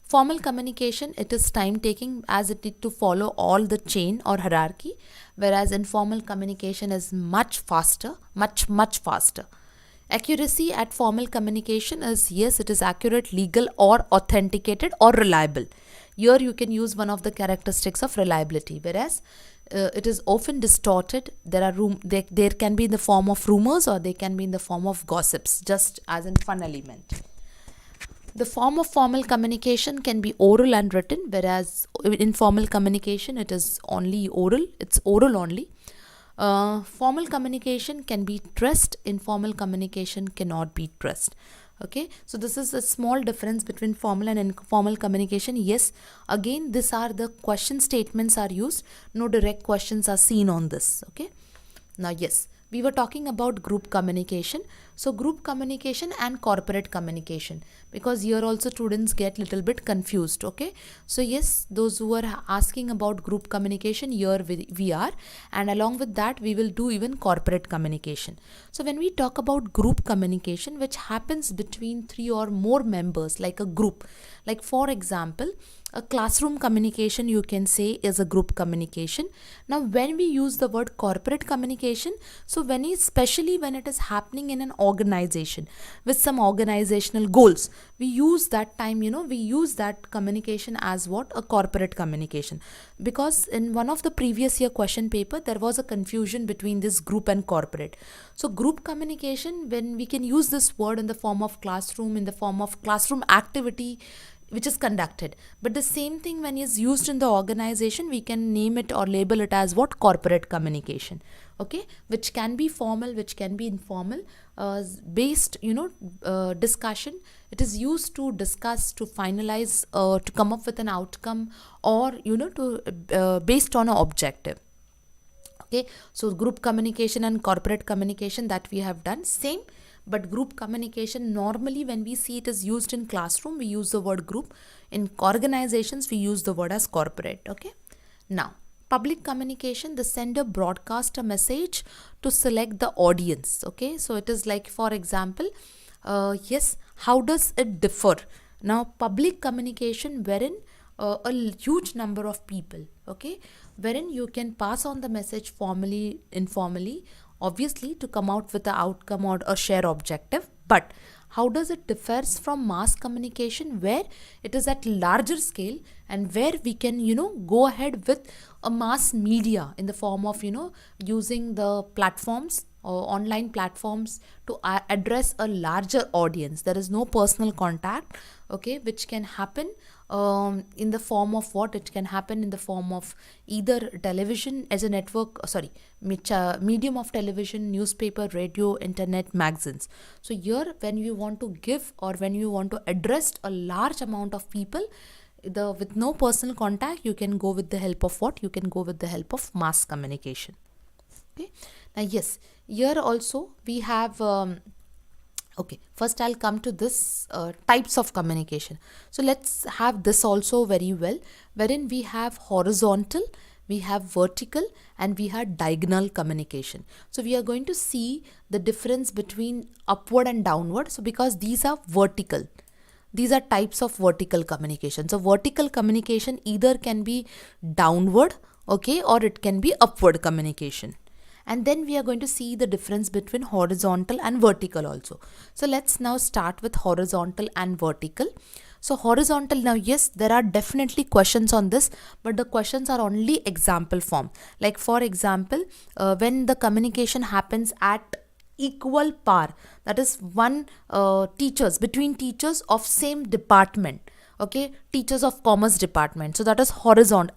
S1: Formal communication, it is time taking, as it need to follow all the chain or hierarchy, whereas informal communication is much faster, much faster. Accuracy at formal communication is, yes, it is accurate, legal or authenticated or reliable. Here you can use one of the characteristics of reliability, whereas it is often distorted. There can be in the form of rumors or they can be in the form of gossips, just as in fun element. The form of formal communication can be oral and written, whereas in formal communication it is only oral, it's oral only. Formal communication can be traced, informal communication cannot be traced. Okay, so this is a small difference between formal and informal communication. Yes, again, these are the question statements are used, no direct questions are seen on this. Okay, now yes, we were talking about group communication. So group communication and corporate communication, because here also students get little bit confused. Okay, so yes, those who are asking about group communication, here we are, and along with that we will do even corporate communication. So when we talk about group communication, which happens between 3 or more members, like a group, like for example a classroom communication, you can say, is a group communication. Now when we use the word corporate communication, so especially when it is happening in an organization with some organizational goals, we use that time, we use that communication as what? A corporate communication. Because in one of the previous year question paper, there was a confusion between this group and corporate. So group communication, when we can use this word in the form of classroom, in the form of classroom activity which is conducted, but the same thing when is used in the organization, we can name it or label it as what? Corporate communication. Okay, which can be formal, which can be informal, based discussion. It is used to discuss, to finalize, to come up with an outcome, or to based on an objective. Okay, so group communication and corporate communication that we have done same. But group communication, normally when we see it is used in classroom, we use the word group. In organizations, we use the word as corporate. Okay. Now, public communication, the sender broadcast a message to select the audience. Okay. So it is like, for example, yes, how does it differ? Now, public communication wherein a huge number of people, okay, wherein you can pass on the message formally, informally, obviously to come out with the outcome or a share objective. But how does it differs from mass communication, where it is at larger scale and where we can go ahead with a mass media in the form of using the platforms or online platforms to address a larger audience. There is no personal contact, okay, which can happen in the form of what? It can happen in the form of either television as a network, medium of television, newspaper, radio, internet, magazines. So here, when you want to give or when you want to address a large amount of people, with no personal contact, you can go with the help of what? You can go with the help of mass communication. Okay. Now, yes, here also we have okay, first I'll come to this types of communication. So let's have this also very well, wherein we have horizontal, we have vertical, and we have diagonal communication. So we are going to see the difference between upward and downward. So because these are vertical, these are types of vertical communication. So vertical communication either can be downward, okay, or it can be upward communication. And then we are going to see the difference between horizontal and vertical also. So let's now start with horizontal and vertical. So horizontal, now yes, there are definitely questions on this, but the questions are only example form. Like for example, when the communication happens at equal par, that is between teachers of same department, okay, teachers of commerce department, so that is horizontal,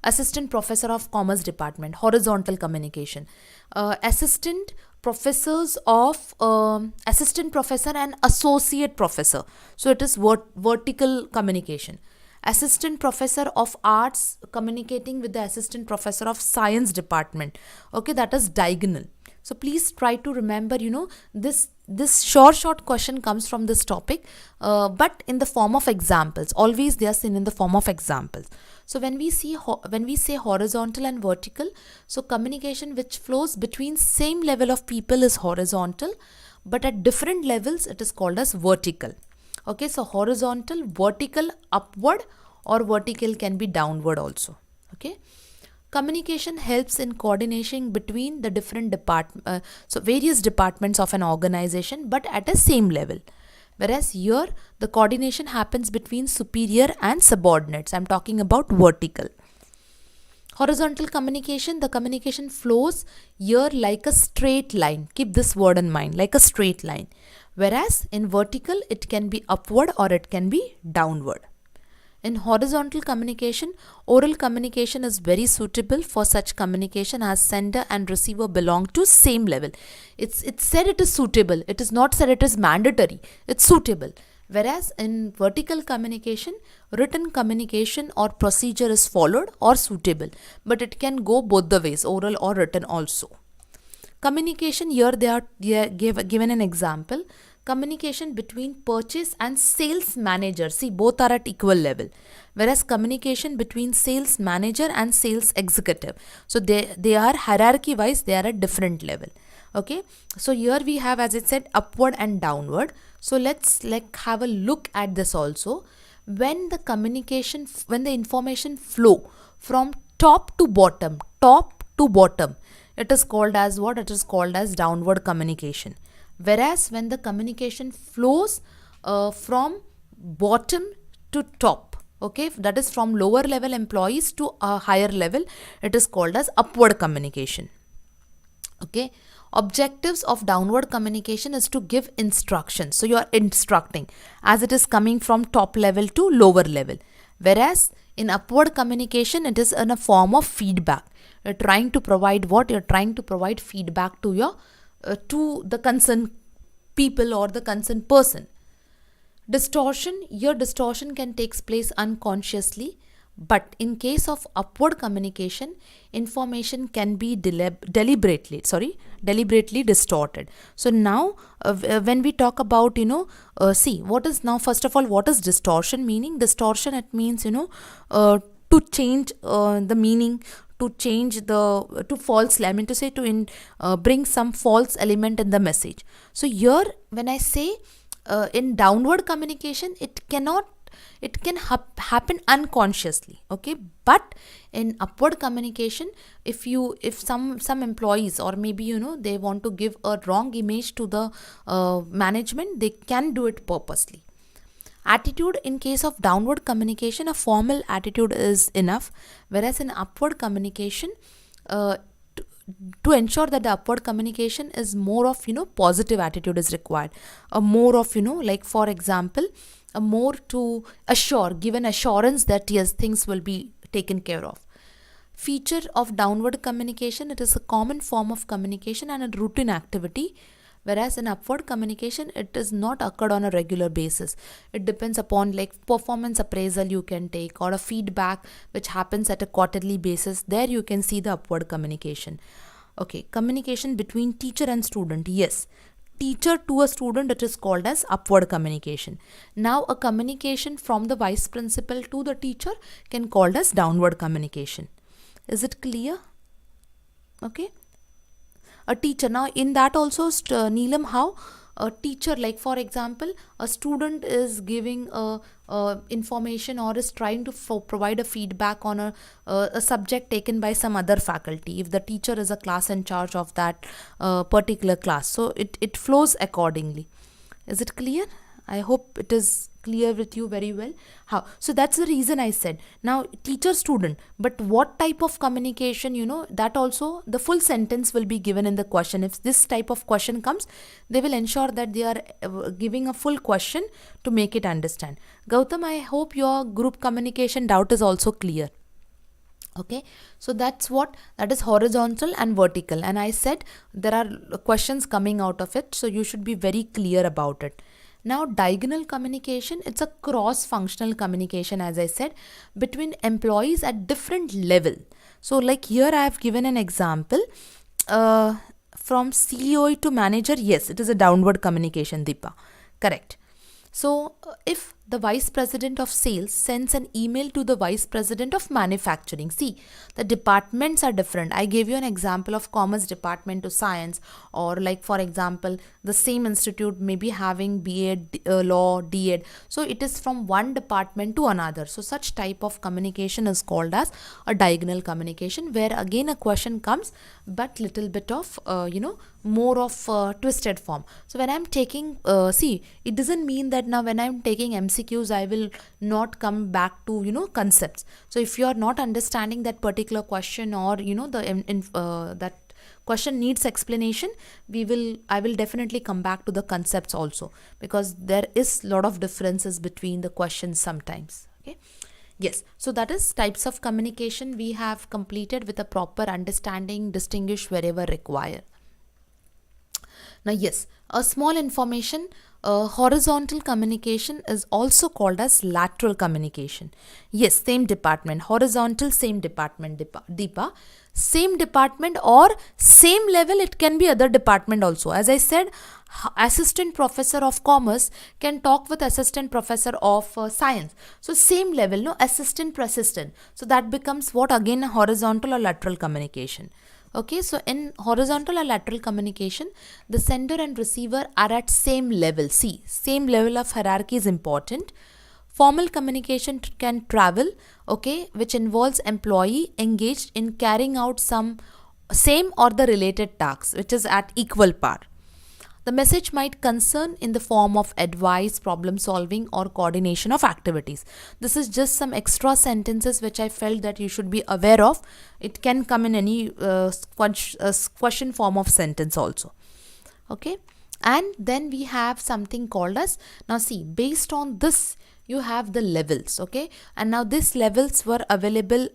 S1: assistant professor of commerce department, horizontal communication. Assistant professors of assistant professor and associate professor, so it is vertical communication. Assistant professor of arts communicating with the assistant professor of science department, okay, that is diagonal. So please try to remember, this short question comes from this topic, but in the form of examples. Always they are seen in the form of examples. So when we say horizontal and vertical, so communication which flows between same level of people is horizontal, but at different levels it is called as vertical. Okay, so horizontal, vertical, upward, or vertical can be downward also. Okay. Communication helps in coordination between the different various departments of an organization, but at a same level. Whereas here, the coordination happens between superior and subordinates. I'm talking about vertical. Horizontal communication, the communication flows here like a straight line. Keep this word in mind, like a straight line. Whereas in vertical, it can be upward or it can be downward. In horizontal communication, oral communication is very suitable for such communication as sender and receiver belong to same level. It's said it is suitable. It is not said it is mandatory. It's suitable. Whereas in vertical communication, written communication or procedure is followed or suitable. But it can go both the ways, oral or written also. Communication, here they are given an example. Communication between purchase and sales manager, see, both are at equal level. Whereas communication between sales manager and sales executive, so they are hierarchy wise, they are at different level. Okay, so here we have, as I said, upward and downward. So let's have a look at this also. When the information flow from top to bottom, it is called as what? It is called as downward communication. Whereas when the communication flows from bottom to top, okay, that is from lower level employees to a higher level, it is called as upward communication. Okay, objectives of downward communication is to give instructions. So you are instructing as it is coming from top level to lower level. Whereas in upward communication, it is in a form of feedback. You're trying to provide what? You're trying to provide feedback to your to the concerned people or the concerned person. Distortion, your distortion can take place unconsciously, but in case of upward communication, information can be deliberately distorted. So now when we talk about, see, what is now, first of all, what is distortion meaning? Distortion, it means, to change the meaning, to false, I mean to say, bring some false element in the message. So here, when I say in downward communication, it can happen unconsciously, okay, but in upward communication, if some employees, or maybe they want to give a wrong image to the management, they can do it purposely. Attitude, in case of downward communication, a formal attitude is enough, whereas in upward communication, to ensure that the upward communication is more of positive attitude is required, more of like, for example, more to give an assurance that yes, things will be taken care of. Feature of downward communication, it is a common form of communication and a routine activity, whereas in upward communication it is not occurred on a regular basis. It depends upon like performance appraisal you can take, or a feedback which happens at a quarterly basis. There you can see the upward communication. Okay, communication between teacher and student, yes, teacher to a student, it is called as upward communication. Now a communication from the vice principal to the teacher can called as downward communication. Is it clear? Okay. A teacher, now in that also Neelam, how a teacher, like for example a student is giving information or is trying to provide a feedback on a subject taken by some other faculty, if the teacher is a class in charge of that particular class, so it flows accordingly. Is it clear? I hope it is clear with you very well. How? So that's the reason I said now teacher student, but what type of communication, that also the full sentence will be given in the question. If this type of question comes, they will ensure that they are giving a full question to make it understand. Gautam, I hope your group communication doubt is also clear. Okay, so that is horizontal and vertical, and I said there are questions coming out of it, so you should be very clear about it. Now diagonal communication, it's a cross-functional communication, as I said, between employees at different level. So like here I have given an example from CEO to manager. Yes, it is a downward communication, Deepa. Correct. So if the vice president of sales sends an email to the vice president of manufacturing, see, the departments are different. I gave you an example of commerce department to science, or like for example the same institute may be having B.Ed, law, D.Ed. So it is from one department to another. So such type of communication is called as a diagonal communication, where again a question comes but little bit of more of twisted form. So when I'm taking see, it doesn't mean that now when I'm taking MCQs I will not come back to concepts. So if you are not understanding that particular question, or that question needs explanation, I will definitely come back to the concepts also, because there is lot of differences between the questions sometimes. Okay. Yes, so that is types of communication we have completed with a proper understanding, distinguish wherever required. Now yes, a small information, horizontal communication is also called as lateral communication. Yes, same department, horizontal, same department, Deepa. Same department or same level, it can be other department also. As I said, assistant professor of commerce can talk with assistant professor of science. So same level, no, assistant persistent. So that becomes what, again, horizontal or lateral communication. Okay, so in horizontal or lateral communication, the sender and receiver are at same level. See, same level of hierarchy is important. Formal communication can travel, okay, which involves employee engaged in carrying out some same or the related tasks, which is at equal par. The message might concern in the form of advice, problem solving, or coordination of activities. This is just some extra sentences which I felt that you should be aware of. It can come in any question form of sentence also. Okay, and then we have something called as, now see, based on this you have the levels. Okay, and now these levels were available.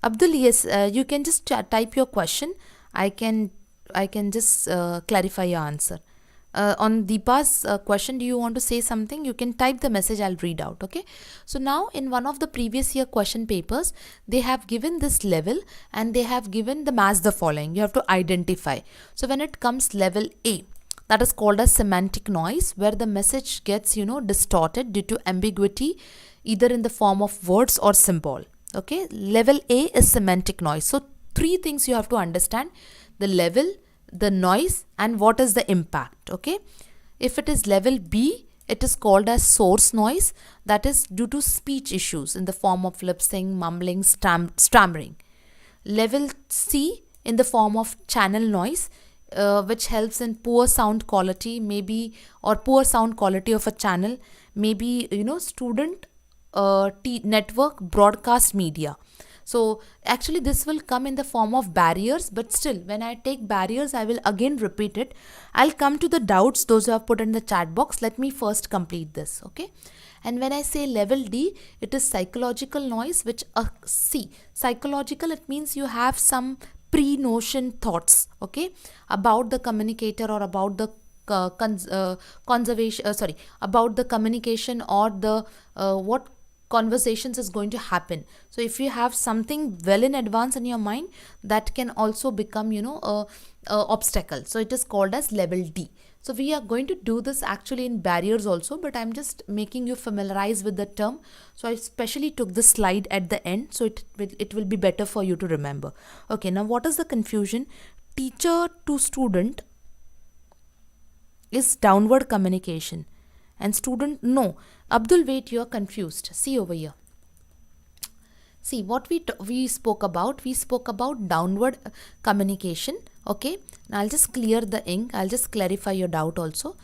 S1: Abdul, yes, you can just type your question. I can just clarify your answer. On Deepa's question, do you want to say something? You can type the message, I'll read out. Okay. So now in one of the previous year question papers, they have given this level and they have given them as the following. You have to identify. So when it comes level A, that is called as semantic noise, where the message gets, distorted due to ambiguity, either in the form of words or symbol. Okay. Level A is semantic noise. So three things you have to understand: the level, the noise, and what is the impact. Okay, if it is level B, it is called as source noise, that is due to speech issues in the form of lip sync, mumbling, stammering. Level C in the form of channel noise, which helps in poor sound quality, maybe, or poor sound quality of a channel, maybe student network broadcast media. So actually this will come in the form of barriers, but still when I take barriers, I will again repeat it. I'll come to the doubts those who have put in the chat box. Let me first complete this, okay? And when I say level D, it is psychological noise, which see, psychological, it means you have some pre-notion thoughts, okay, about the communicator or about the about the communication or the what conversations is going to happen. So if you have something well in advance in your mind, that can also become, you know, a obstacle. So it is called as level D. So we are going to do this actually in barriers also, but I'm just making you familiarize with the term. So I especially took this slide at the end, so it will be better for you to remember. Okay, now what is the confusion? Teacher to student is downward communication, and student, no. Abdul, wait, you're confused. See over here. See what we spoke about. We spoke about downward communication. Okay, now I'll just clear the ink. I'll just clarify your doubt also.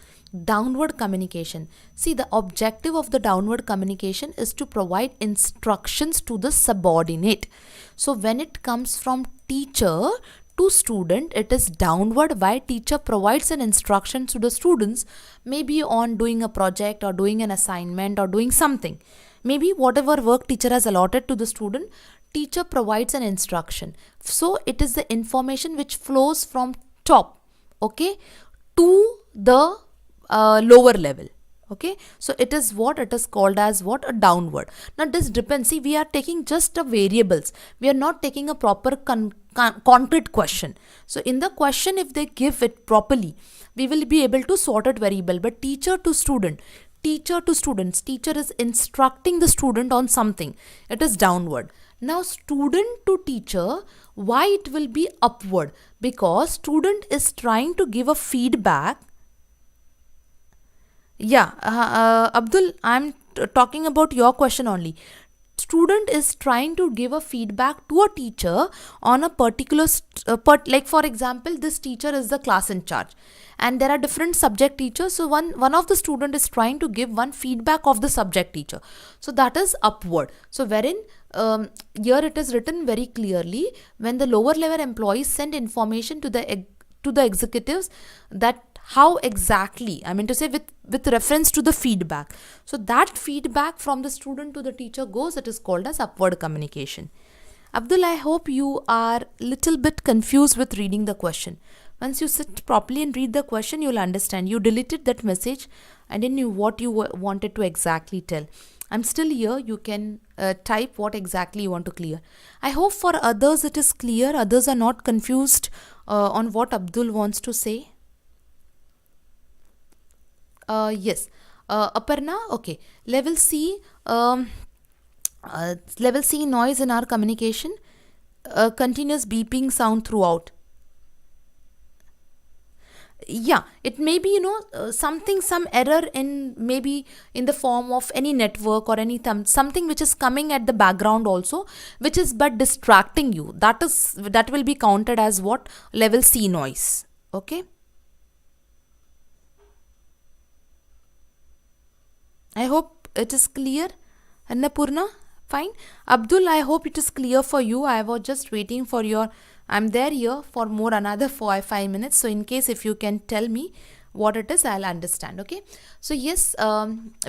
S1: Downward communication. See, the objective of the downward communication is to provide instructions to the subordinate. So when it comes from teacher to student, it is downward, why teacher provides an instruction to the students, maybe on doing a project or doing an assignment or doing something. Maybe whatever work teacher has allotted to the student, teacher provides an instruction. So it is the information which flows from top, okay, to the lower level. Okay, so it is what it is called as what, a downward. Now this depends. See, we are taking just the variables. We are not taking a proper concrete question. So in the question, if they give it properly, we will be able to sort it very well. But teacher to student, teacher to students, teacher is instructing the student on something. It is downward. Now student to teacher, why it will be upward? Because student is trying to give a feedback. Yeah, Abdul, I'm talking about your question only. Student is trying to give a feedback to a teacher on a particular, like for example, this teacher is the class in charge and there are different subject teachers. So one of the student is trying to give one feedback of the subject teacher. So that is upward. So wherein here it is written very clearly, when the lower level employees send information to the executives, that how exactly, I mean to say with reference to the feedback. So that feedback from the student to the teacher goes, it is called as upward communication. Abdul, I hope you are little bit confused with reading the question. Once you sit properly and read the question, you'll understand. You deleted that message and then knew what you wanted to exactly tell. I'm still here. You can type what exactly you want to clear. I hope for others it is clear. Others are not confused on what Abdul wants to say. Yes, Aparna, okay. Level C, noise in our communication, continuous beeping sound throughout. Yeah, it may be, some error in, maybe in the form of any network or any something which is coming at the background also, which is but distracting you. That will be counted as what? Level C noise. Okay. I hope it is clear. Annapurna, fine. Abdul, I hope it is clear for you. I was just waiting for your, I'm there here for more another 4-5 minutes. So in case if you can tell me what it is, I'll understand. Okay. So yes,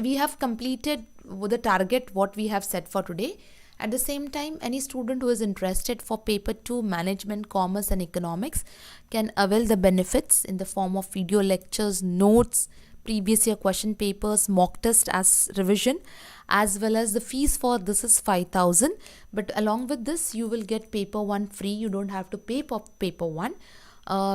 S1: we have completed the target what we have set for today. At the same time, any student who is interested for paper 2 Management, Commerce and Economics can avail the benefits in the form of video lectures, notes, previous year question papers, mock test as revision, as well as the fees for this is 5,000. But along with this, you will get paper 1 free. You don't have to pay for paper 1.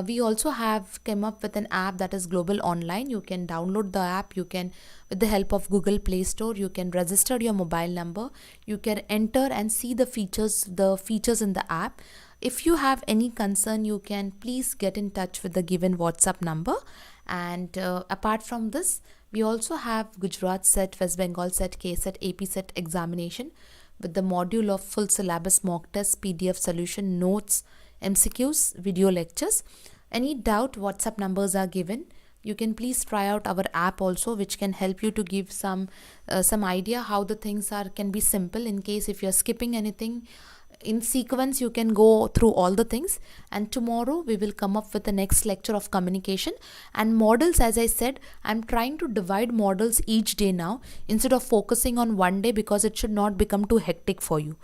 S1: We also have come up with an app that is Global Online. You can download the app. You can, with the help of Google Play Store, you can register your mobile number. You can enter and see the features in the app. If you have any concern, you can please get in touch with the given WhatsApp number. And apart from this, we also have Gujarat SET, West Bengal SET, KSET, APSET examination with the module of full syllabus mock test, PDF solution, notes, MCQs, video lectures. Any doubt, WhatsApp numbers are given. You can please try out our app also, which can help you to give some idea how the things can be simple in case if you're skipping anything. in sequence you can go through all the things, and tomorrow we will come up with the next lecture of communication. And models, as I said, I'm trying to divide models each day now instead of focusing on one day, because it should not become too hectic for you.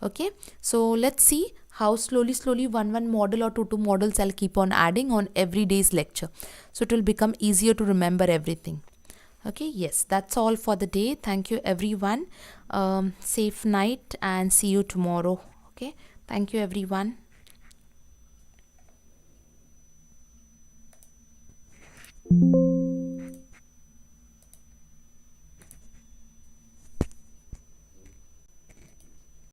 S1: Okay, so let's see how slowly one model or two models I'll keep on adding on every day's lecture, so it will become easier to remember everything. Okay, yes, that's all for the day. Thank you everyone. Safe night and see you tomorrow. Okay, thank you everyone.